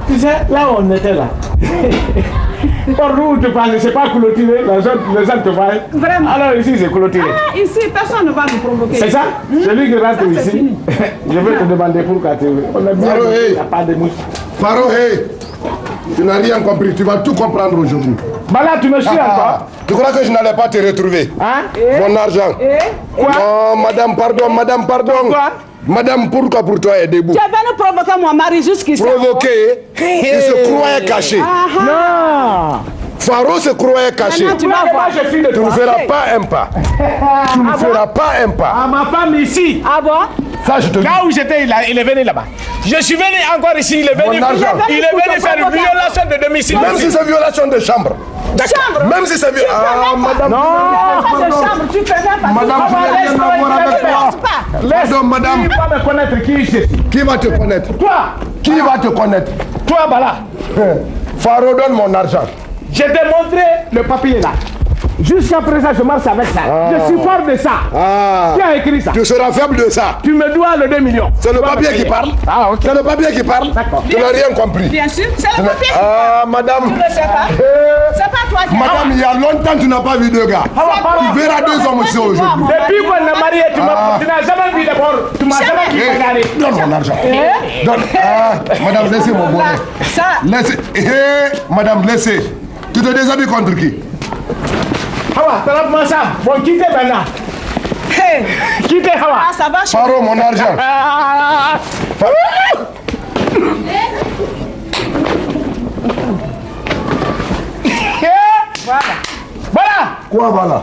Tu sais, là où on était là. Par où tu parles, c'est pas clôturé, les gens te voient. Vraiment. Alors ici c'est clôturé. Ah, ici, personne ne va nous provoquer. C'est ça? Celui qui rentre Ça, c'est ici, fini. je vais te demander pourquoi tu veux. On a bien Faro, dit, hey. il n'y a pas de mouche. Faro, hey! Tu n'as rien compris, tu vas tout comprendre aujourd'hui. Bah là, tu me suis encore. Tu crois que je n'allais pas te retrouver? Hein? Mon argent. Eh? Non, madame, pardon. Quoi? Madame, pourquoi pour toi est debout? Tu es venu provoquer mon mari jusqu'ici. Provoqué, il se croyait caché. Non! Faro se croyait caché. Maintenant, tu vas voir. Je suis de Tu ne toi. feras pas un pas. Tu ne feras pas un pas. À ma femme ici. Ah bon? Ça, je te dis. Là où j'étais, il est venu là-bas. Je suis venu encore ici, il est venu. Mon argent. Il est venu faire une violation de domicile. Même si c'est violation de chambre. Chambre? Même si c'est violation. Ah, madame. Non! Ça, c'est chambre, tu fais même pas. Madame, je n'ai rien à voir avec toi. Pardon, madame. Tu vas me connaître qui je suis. Qui va te connaître? Toi! Qui va te connaître? Toi, Bala. Faro, donne mon argent. Je t'ai montré le papier là. Jusqu'à présent, je marche avec ça. Je suis fort de ça. Ah. Qui a écrit ça? Tu seras faible de ça. Tu me dois le 2 millions. C'est le papier qui parle. Ah, ok. C'est le papier qui parle. D'accord. Tu n'as rien compris. Bien sûr, c'est le papier. Ah, madame. Tu ne sais pas. C'est pas toi qui Madame, il y a longtemps que tu n'as pas vu deux gars. Tu verras deux hommes ici aujourd'hui. Depuis qu'on est marié, tu n'as jamais vu d'abord. Tu m'as jamais vu regarder. Donne mon argent. Donne. Ah, madame, laissez mon bonnet. Ça. Laissez. Madame, laissez. Tu te déshabilles contre qui? Hawa, t'as ça. Bon, quittez maintenant. Hey. Quittez Hawa. Ah, ça va, chez Faro, mon argent. Ah. Voilà. Voilà. Quoi voilà?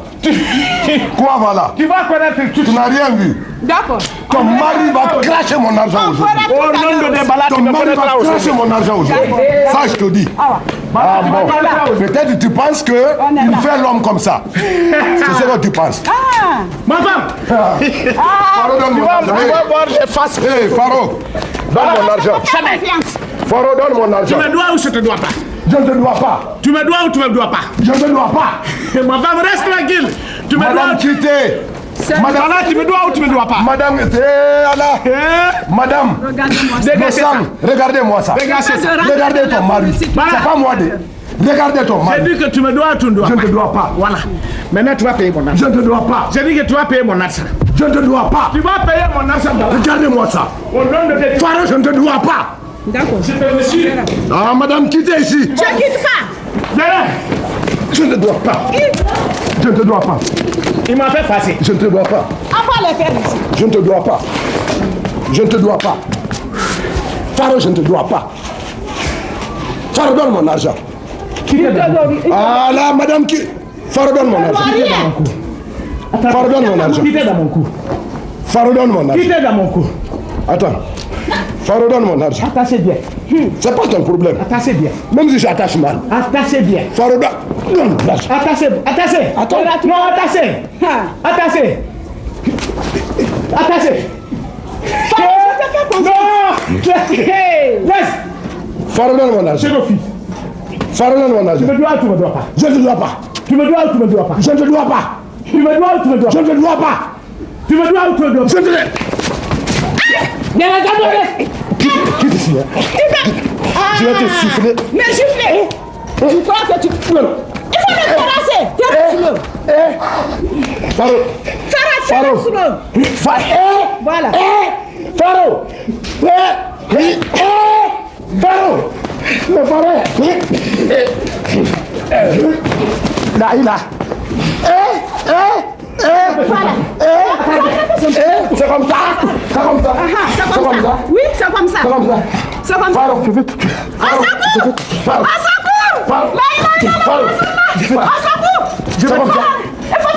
Quoi voilà? Tu vas connaître tout. Tu n'as rien vu. D'accord. Ton mari va cracher mon argent aujourd'hui. Au nom de Debala, tu Ton me mari connaîtras va aussi. cracher mon argent aujourd'hui. Ça, je te dis. Ah bon. Peut-être tu penses que il fait l'homme comme ça. C'est ce que tu penses. Ah. Ma femme. Faro, donne Tu mon vas argent. voir les faces. Hé, Faro, donne mon argent. Faro, donne mon Tu argent. me dois ou je te dois pas? Je ne te dois pas. Tu me dois ou tu me dois pas? Je ne te dois pas. Ma femme, reste tranquille. Tu me dois. Madame, quittez. Madame, Là, tu me dois ou tu me dois pas? Madame, Madame, Regardez-moi ça. descends. Regardez-moi ça. Regardez ton mari. C'est pas moi de. Regardez ton J'ai mari. dit que tu me dois ou tu ne dois Je pas? ne te dois pas. Voilà. Maintenant, tu vas payer mon argent. Je ne te dois pas. J'ai dit que tu vas payer mon argent. Je ne te dois pas. Tu vas payer mon argent. Regardez-moi ça. Au nom de tes... Faro, je ne te dois pas. D'accord. Je te reçu. Ah, madame, quittez ici. Je quitte pas. Viens. Je ne te dois pas. Je ne te dois pas. Il m'a fait passer. Je ne te dois pas. Envoie les faire ici. Je ne te dois pas. Je ne te dois pas. Faro, je ne te dois pas. Faro, donne mon argent. Ah là, madame qui... Faro, donne mon argent. Faro, donne mon argent. Quittez dans mon cou. Faro, donne mon argent. Quittez dans mon cou. Attends. Faro, donne mon argent. Attachez bien. C'est pas ton problème. Attachez bien. Même si j'attache mal. Attachez bien. Faro, donne mon argent. Attachez. Attachez. Attends. Non, attachez. Attachez. Attachez. Non. Laisse. Faro, donne mon argent. Je refuse. Faro, donne mon argent. Tu me dois ou tu me dois pas? Je ne te dois pas. Tu me dois ou tu me dois pas? Je ne te dois pas. Tu me dois ou tu me dois Je pas? ne te dois pas. Tu me dois ou tu me dois pas? Je ne te dois Quitte ici. Je vais te siffler. Mais siffler. Tu crois que tu... Il faut me terrasser. Faro. Faro. Voilà. Faro. Faro. Le Faro. Là, il a. C'est comme ça. C'est comme ça. C'est comme ça. Oui, c'est comme ça. C'est comme ça. C'est comme ça. Faro, je veux. Faro. Faro, c'est comme ça.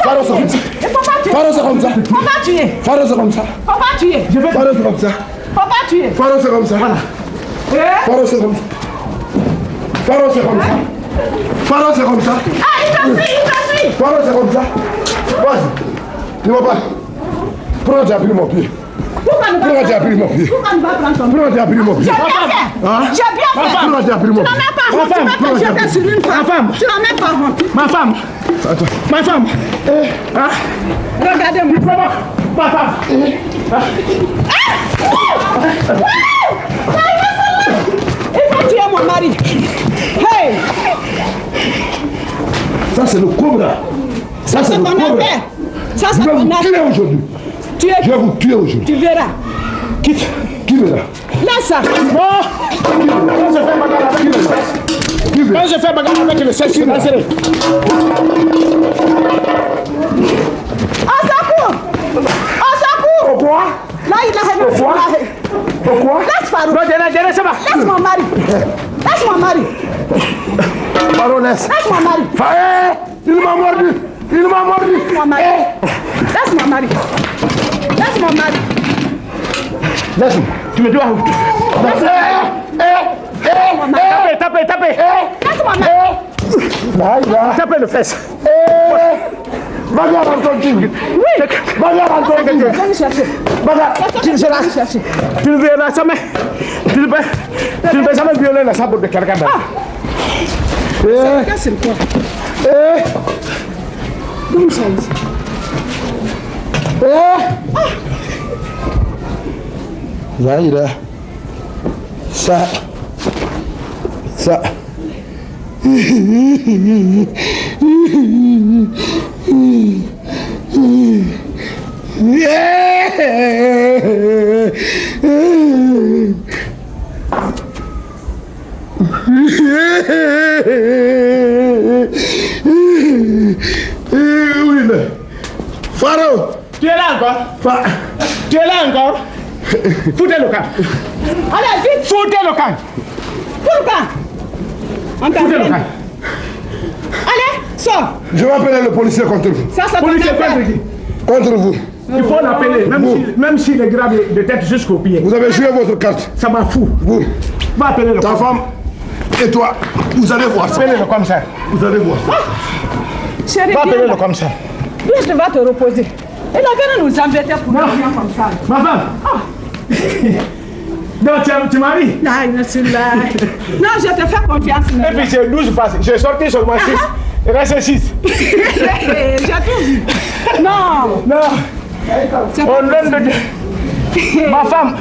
Faro, c'est comme ça. Faro, c'est comme ça. Faut pas tuer. Faro, c'est comme ça. Faut pas tuer. Faro, c'est comme ça. Faut pas tuer. Faro, c'est comme ça. Voilà. Faro, c'est comme ça. Faro, c'est comme ça. Faro, c'est comme ça. Ah, il te suit. Faro, c'est comme ça. Vas-y. Tu vas pas. Pourquoi tu as pris mon pied? Pourquoi tu as pris mon pied? Pourquoi tu as pris mon pied? J'ai bien fait. J'ai bien fait. Pourquoi tu as pris mon pied? Tu n'en as pas honte. Tu vas te jeter sur une femme. Tu n'en as pas honte. Ma femme. Ma femme. Regardez-moi. Ma femme. Il faut tuer mon mari. Hey! Ça, c'est le cobra. Ça, c'est le qu'on a cobra. fait. Ça, Je c'est vais qu'on vous a tuer fait. aujourd'hui. Je vais vous tuer aujourd'hui. Tu verras. Quitte. Qui verra? Laisse ça. Quand je fais bagarre avec le sexe, À sa cour. Pourquoi? Là, il a Pourquoi? Pourquoi? Laisse Farou. Non, Diana, ça va. Laisse mon mari. Laisse mon mari. Baronesse. Laisse mon mari. Il m'a mordu. Il m'a mordu. Laisse mon mari. Laisse mon mari. Laisse mon mari. Laisse-moi. Tu me dois. Tapez. Laisse mon mari. Tapez le fesse. Bagarre en continu. Oui. Bagarre en continu. Viens me chercher. Bagarre. Tu Viens me chercher. ne verras jamais. Tu ne peux jamais violer la sabre de quelqu'un d'autre. Qu'est-ce que c'est quoi? Comme ça ici. Zaïra. Ça. Oui, mais. Faro. Tu es là encore? Tu es là encore? Foutez le camp. Allez, vite. Foutez le camp. Pourquoi? On t'a Foutez le fait. camp. Allez, sors. Je vais appeler le policier contre vous. Ça, c'est ton Policier, affaire. Contre vous. Il faut l'appeler, même s'il est grave de tête jusqu'au pied. Vous avez joué votre carte. Ça m'a fou. Vous. Va appeler le Ta femme et toi, vous allez voir ça. Appelez-le comme ça. Vous allez voir ça. Chérie, Va viens appeler-le là. comme ça. Viens, tu vas te reposer. Il a venu nous embêter pour nous dire comme ça. Ma femme. Donc tu m'as dit. Non, je te fais confiance. Et puis c'est 12 faces. J'ai sorti seulement 6. Il reste 6. J'ai tout vu. Non. Non. C'est Au pas nom de Dieu. Ma femme.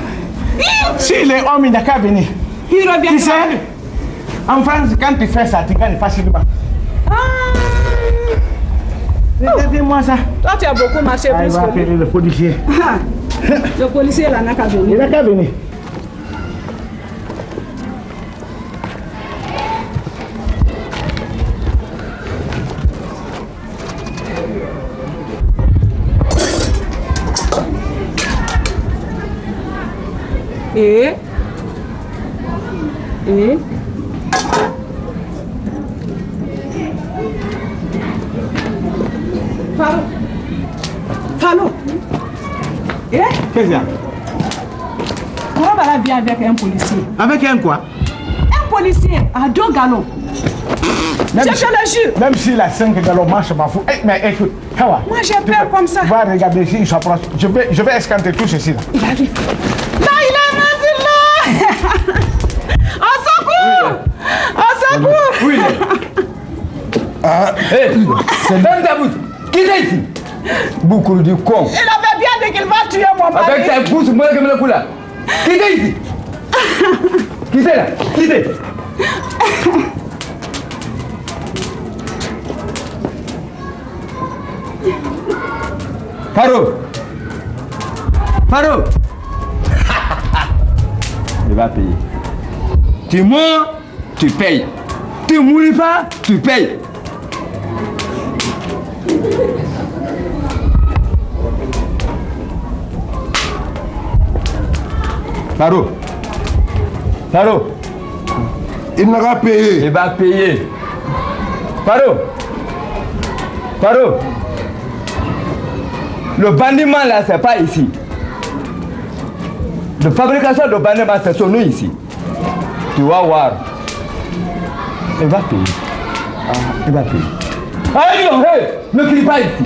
Si les hommes il n'a qu'à venir. Il revient. Tu sais, en France, quand tu fais ça, tu gagnes facilement. Regardez-moi ça. Toi, tu as beaucoup marché Il plus va que appeler lui. le policier. Le policier, il n'a qu'à Il venir. n'a qu'à venir. Et Fallot. Et Qu'est-ce qu'il y a? comment va la vie avec un policier? Avec un quoi? Un policier à 2 galons. Même Je te le jure. Même s'il a 5 galons, moi je m'en fous. Eh, mais écoute, Hawa. Moi, j'ai peur comme ça. Va regarder s'il s'approche. Je vais escanter tout ceci là. Il arrive. Là, il est rendu là. Au secours! Au secours! Oui. C'est dans ta bouche. Qui est ici? Beaucoup de con. Il avait bien dit qu'il va tuer mon mari. Avec ta bouche, moi, comme le coula. Qui est ici? Qui est là? Qui est? Faro. Il va payer. Tu mens tu payes. Tu ne mouris pas, tu payes. Faro. Il n'aura payé. Il va payer. Faro. Le bandiment là, c'est pas ici. La fabrication de bandiment, c'est sur nous ici. Tu vas voir. Il va payer. Il va payer. Ah non, hey, ne crie pas ici.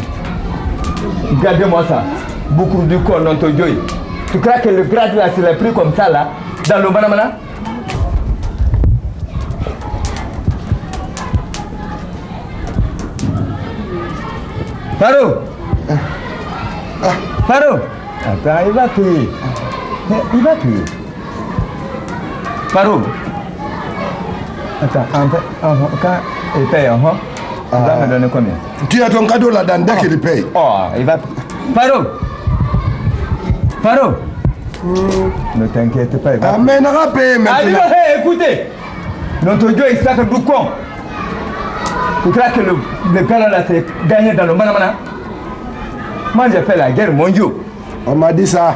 Regardez-moi ça. Beaucoup de corps dans ton joy. Tu crois que le grade là, c'est le prix comme ça là, dans le banamana? Faro. Attends, il va payer. Faro. Attends, quand il paye, il va me donner combien? Tu as ton cadeau là-dedans dès qu'il paye. Oh, il va... Faro. Ne t'inquiète pas, il va... Mais il n'aura payé maintenant. Écoutez. Notre Dieu, il s'appelle du con. Tu crois que le gars là s'est gagné dans le manamana? Moi j'ai fait la guerre, mon Dieu. On m'a dit ça.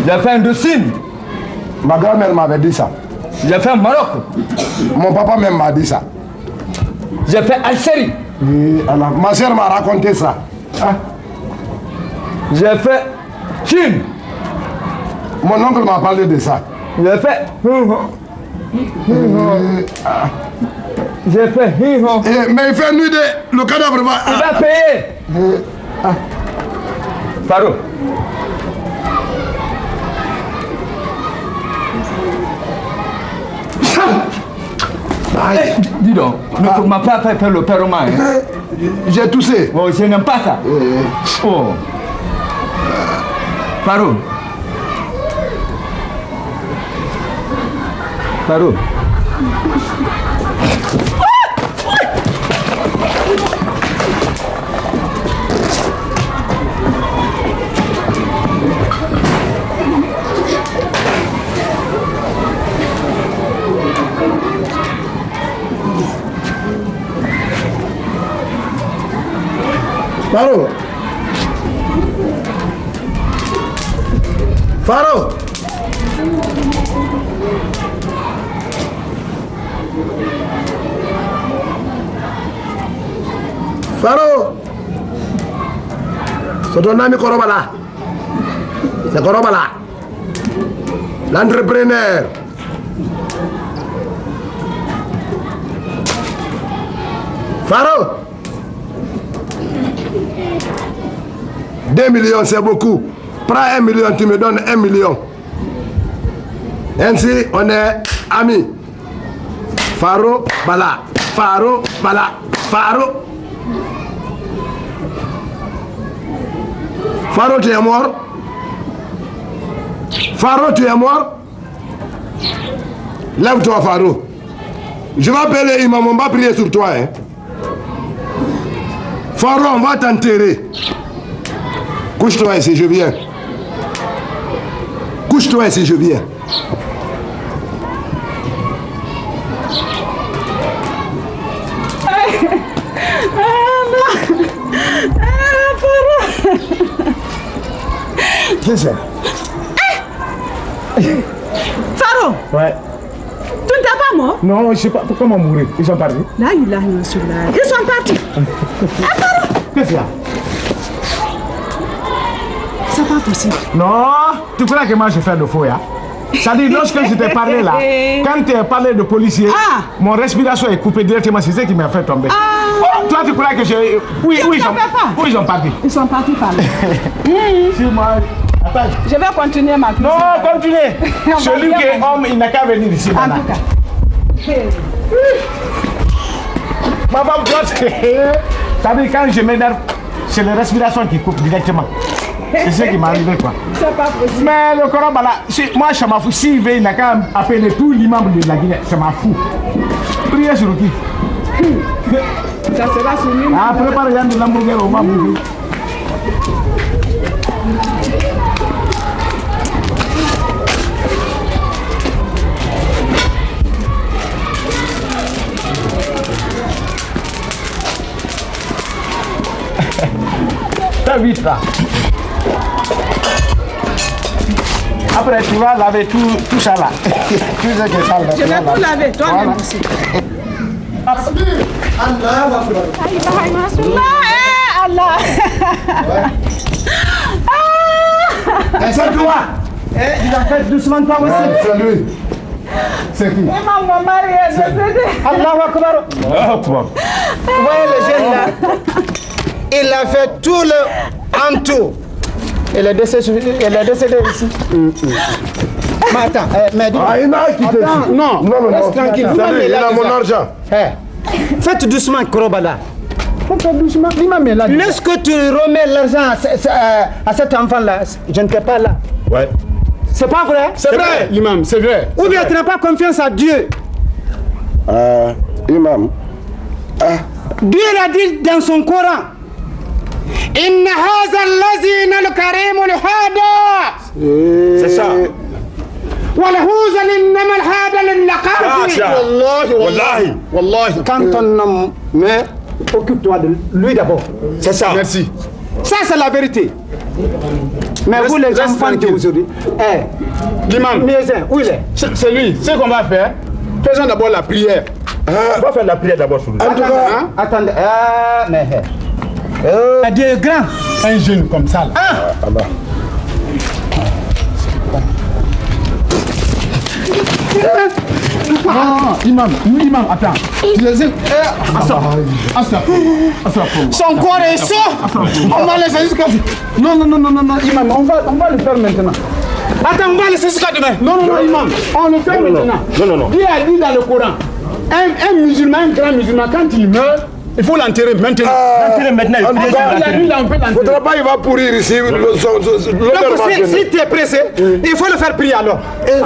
J'ai fait Indochine. Ma grand-mère m'avait dit ça. J'ai fait Maroc. Mon papa même m'a dit ça. J'ai fait Algérie. Alors, ma soeur m'a raconté ça. J'ai fait Chine. Mon oncle m'a parlé de ça. J'ai fait... J'ai fait... Mais il fait nuit de... Le cadavre va... Il va payer. Faro. Dis donc, ne m'a pas fait faire le paiement. J'ai toussé. Oh, je n'aime pas ça. Oh. Faro. Faro. C'est ton ami Korobala. C'est Korobala. L'entrepreneur. Faro. 2 millions, c'est beaucoup. Prends 1 million, tu me donnes 1 million. Ainsi, on est amis. Faro, Bala. Faro, Bala. Faro. Faro, tu es mort. Faro, tu es mort. Lève-toi, Faro. Je vais appeler Imam, on va prier sur toi. Hein. Faro, on va t'enterrer. Couche-toi ici, je viens. Couche-toi ici, je viens. C'est ça. Faro. Ouais. Tu n'es pas mort? Non, je ne sais pas pourquoi m'ont mouru. Ils sont partis. Là, il a une sur là. Ils sont partis. Qu'est-ce qu'il y a? C'est pas possible. Non, tu crois que moi je fais le faux, hein? C'est-à-dire, lorsque je t'ai parlé là, quand tu as parlé de policier, mon respiration est coupée directement, c'est ça qui m'a fait tomber. Oh, toi, tu crois que j'ai... Oui, ils sont partis. Ils sont partis par là. Si moi... Attends. Je vais continuer ma cuisine. Non, continuez. Celui qui est homme, il n'a qu'à venir ici. En tout cas. Ma femme, c'est-à-dire, quand je m'énerve, c'est la respiration qui coupe directement. C'est ce qui m'est arrivé, quoi. C'est pas possible. Mais le Corobala, moi, je m'en fous. S'il veut, il n'a qu'à appeler tous les membres de la Guinée. Je m'en fous. Priez sur qui? Ça sera sur lui. Ah, préparez de l'hamburger au mamou. Fais vite là. Après, tu vas laver tout ça là. Je vais tout laver, toi-même aussi. Allah. C'est toi. Tu vas faire doucement toi aussi. C'est lui. C'est qui? Mon mari est décédé. Allahu Akbar. Vous voyez le jeune là? Il a fait tout le en tout. Elle est décédée ici. Mais attends, mais dis-moi. Ah, il n'a quitté. Non, reste tranquille. Il a mon argent. Faites doucement, Korobala. Faites doucement. Laisse que tu remets l'argent à cet enfant-là. Je ne t'ai pas là. Ouais. C'est pas vrai? C'est vrai, l'imam, c'est vrai. Ou bien tu n'as pas confiance à Dieu. Imam. Dieu l'a dit dans son Coran. Inna haza allazina al-karim al-hada. C'est ça. والهوزن إنما الهذا للقاضي Wallahi. quand ton homme meurt, occupe-toi de lui d'abord. C'est ça. Merci. Ça c'est la vérité. Mais vous les enfants d'aujourd'hui, L'imam, où il est? c'est lui. Ce qu'on va faire, faisons d'abord la prière. On va faire la prière d'abord sur lui. Attendez, mais Dieu est grand. Un jeune comme ça. Là. Non, imam, attends. Son corps est chaud. On va laisser jusqu'à... Non, imam, on va le faire maintenant. Attends, on va laisser jusqu'à demain. Non, imam, on le fait maintenant. Non. Dieu a dit dans le Coran, un musulman, un grand musulman, quand il meurt, il faut l'enterrer maintenant. Maintenant, Il Il faudra pas, il va pourrir ici. Si tu es pressé, il faut le faire prier alors.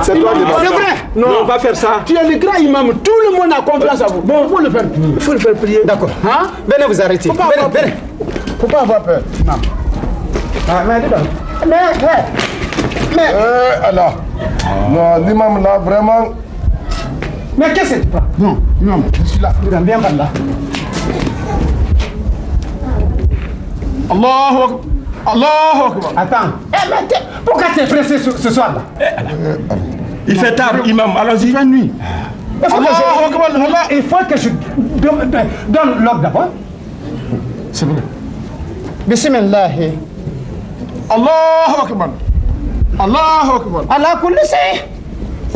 C'est toi qui C'est vrai. Non, on va faire ça. Tu es le grand imam, tout le monde a confiance à vous. Bon, il faut le faire prier. Il faut le faire prier. D'accord. Hein? Venez vous arrêter. Venez. Faut pas avoir peur. Imam. Mais alors. Non, l'imam là, vraiment. Mais qu'est-ce que c'est pas? Non, imam, je suis là. Viens par là. Allahu Akbar. Attends. Pourquoi tu es pressé ce soir là? Il fait tard, imam. Allons-y. Il fait nuit. Il faut que je donne l'ordre d'abord. C'est vrai. Bismillah. Allahu Akbar. Allahu Akbar. Allah kulli shay.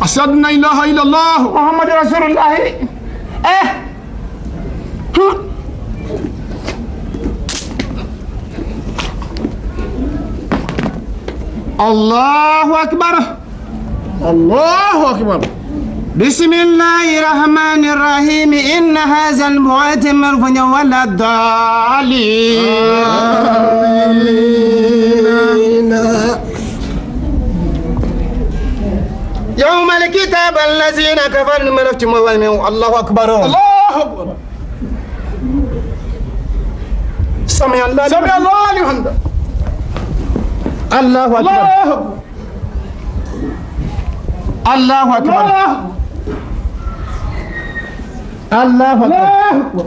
Ashhadu an la ilaha illallah. Muhammad Rasulullah. Allahu Akbar. Allahu Akbar. بسم الله الرحمن الرحيم إن هذا البعث مرفوع ولا الضالين يوم الكتاب الذين كفروا من الله أكبر الله أكبر. سمع الله لمن حمده. الله أكبر الله أكبر الله أكبر الله أكبر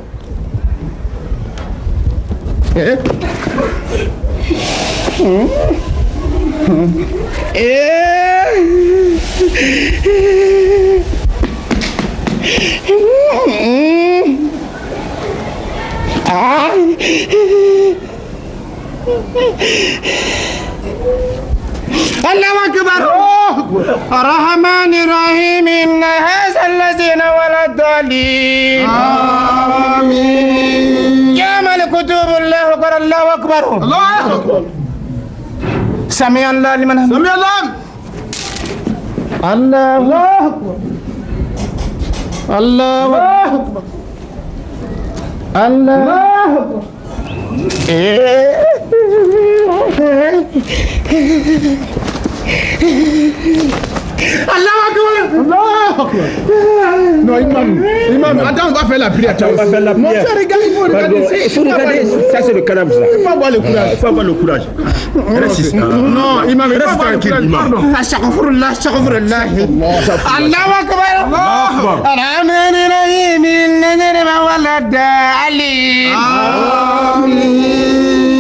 الرحمن الرحيم إن هذا الذين ولا الضالين آمين يا ملك كتب الله أكبر الله أكبر الله أكبر. سمع الله لمن حمده سمع الله. الله أكبر الله أكبر الله أكبر Allah Akbar. Allah Akbar. Non, imam, attends, on va faire la prière. On va faire la Mon prière. frère, regarde, il faut regarder. Il faut regarder. Ça, c'est le canapé là. Il faut avoir le courage. Il faut avoir le courage. Reste Non, imam, il faut Reste avoir le tranquille, courage. imam. Pardon. Astaghfirullah astaghfirullah Allah Akbar Ar-Rahman Ar-Rahim Innana walad Ali Amin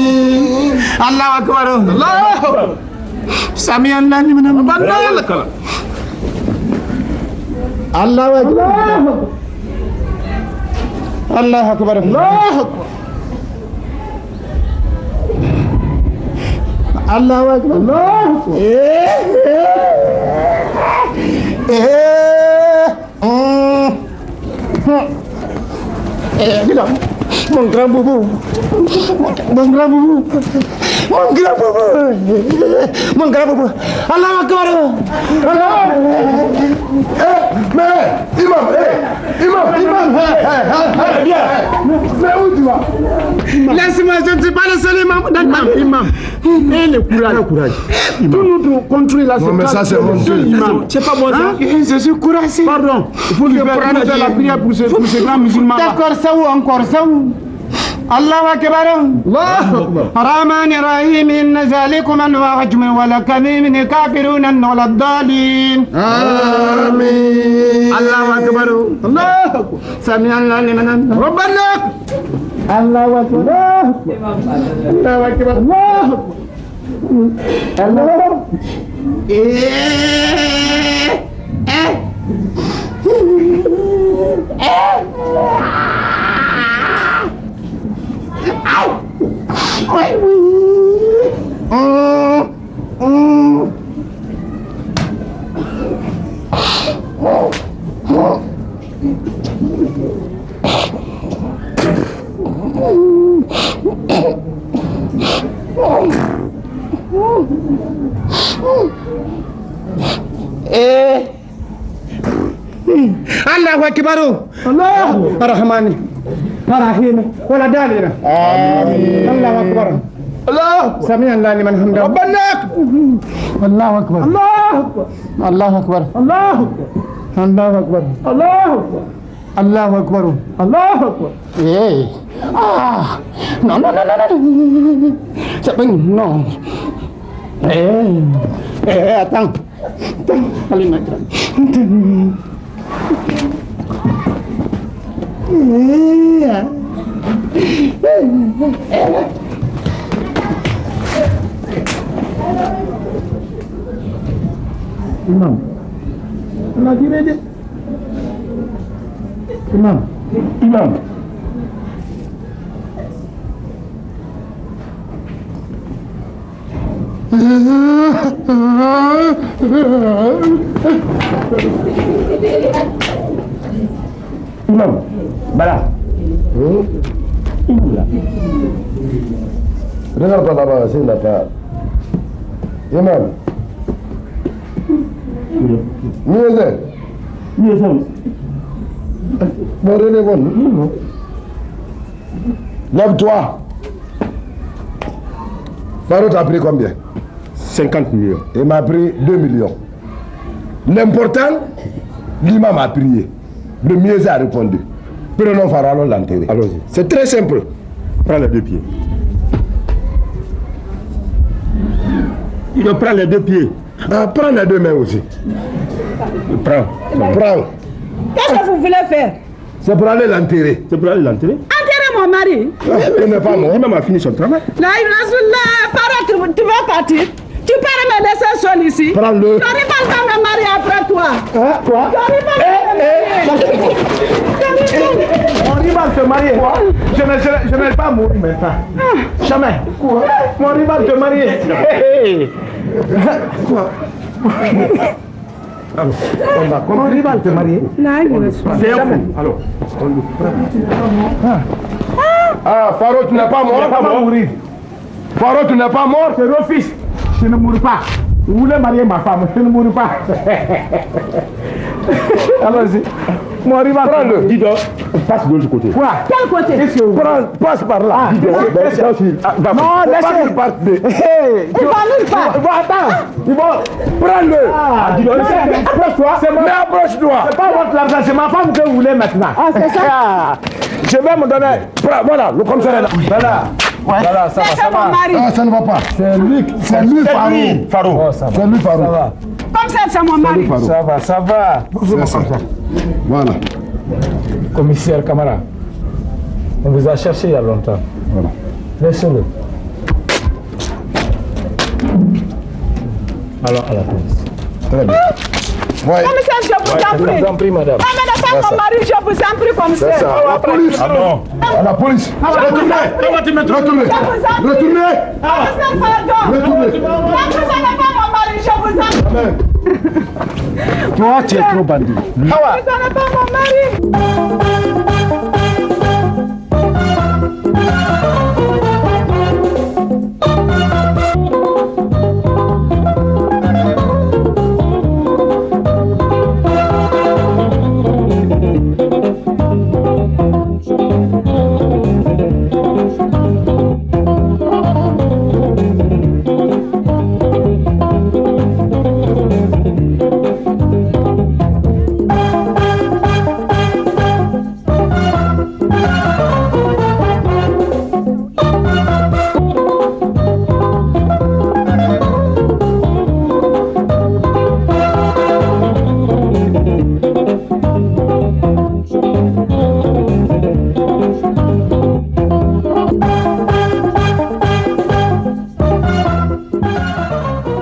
Allah akbar. Allah. Sami Allah ni mana banda kala. Allah akbar. Allah akbar. Allah akbar. Allah akbar. Allah. Mon grand boubou. Mon grand boubou. Mon grand boubou. Mon grand boubou. Allah akbar. Allah. Mais, imam. Viens. Mais où tu vas? Laisse-moi, je ne suis pas le seul imam. Et le courage. Tout notre contrôle là, c'est non, mais ça c'est honteux. C'est pas bon ça. Je suis courageux. Pardon, il faut lui faire la prière pour ce grand musulman. D'accord, ça ou encore ça ou. الله أكبر الرحمن الرحيم إن ذلكم الوعج ولا كمين كافرون ولا الضالين آمين الله أكبر الله أكبر سمع الله لمن ربنا الله أكبر الله أكبر الله الله الله أكبر الله الرحمن الرحيم ولا دالنا آمين الله أكبر الله سمع الله لمن حمده ربنا الله أكبر الله أكبر الله أكبر الله أكبر الله أكبر الله أكبر الله أكبر إيه no siapa no tang Alina Imam lagi aja Imam Imam, Bala. Inilah. Regarde pas là-bas, c'est là pas. Imam. Mieux bon. Lève-toi. Faro t'a pris combien? 50 millions. Il m'a pris 2 millions. L'important, l'imam a prié. Le mieux a répondu. Prenons Faro, allons l'enterrer. Allons-y. C'est très simple. Prends les 2 pieds. Il prend les 2 pieds. Ah, prends les 2 mains aussi. Prends. Qu'est-ce que vous voulez faire? C'est pour aller l'enterrer. C'est pour aller l'enterrer? Enterrer mon mari. Il n'est pas mort. Il a fini son travail. Là, Farah, tu vas partir. Tu peux me laisser seul ici. Prends-le. Tu n'arrives pas à me marier après toi. Hein? Quoi? Mon rival te marier. Je n'ai pas mourir maintenant. Jamais. Quoi? Mon rival te marier. Quoi? Alors, mon rival te marier. C'est alors, Ah, Faro, tu n'es pas mort. Je ne vais pas mourir. Faro, tu n'es pas mort. Je refuse. Je ne mourrai pas. Vous voulez marier ma femme, je ne mourrai pas. Allons-y. Mon rival, prends-le. Dis donc, passe de l'autre côté. Quoi? Quel côté? Qu'est-ce que vous Passe par là. Non, laissez. Il va nulle part. Attends. Prends-le. Dis donc, approche-toi. Mais approche-toi. C'est pas votre argent, c'est ma femme que vous voulez maintenant. Ah, c'est ça? Je vais me donner. Voilà, le commissaire est là. Voilà, ça C'est mon mari. Ah, ça ne va pas. C'est lui, Faro. C'est lui, Faro. Comme ça, c'est mon mari. Ça va. C'est ça. Voilà. Commissaire Camara, on vous a cherché il y a longtemps. Voilà. Laissez-le. Alors à la police. Très bien. Ouais. Commissaire, je vous en prie. Je vous en prie, madame. N'amenez pas mon mari, je vous en prie, commissaire. C'est ça. La police. Ah non. À la police. Retournez. Retournez. Retournez. Commissaire, pardon. Retournez. N'amenez pas mon mari, je vous en prie. Amen. Toi, tu es trop bandit. N'amenez pas mon mari.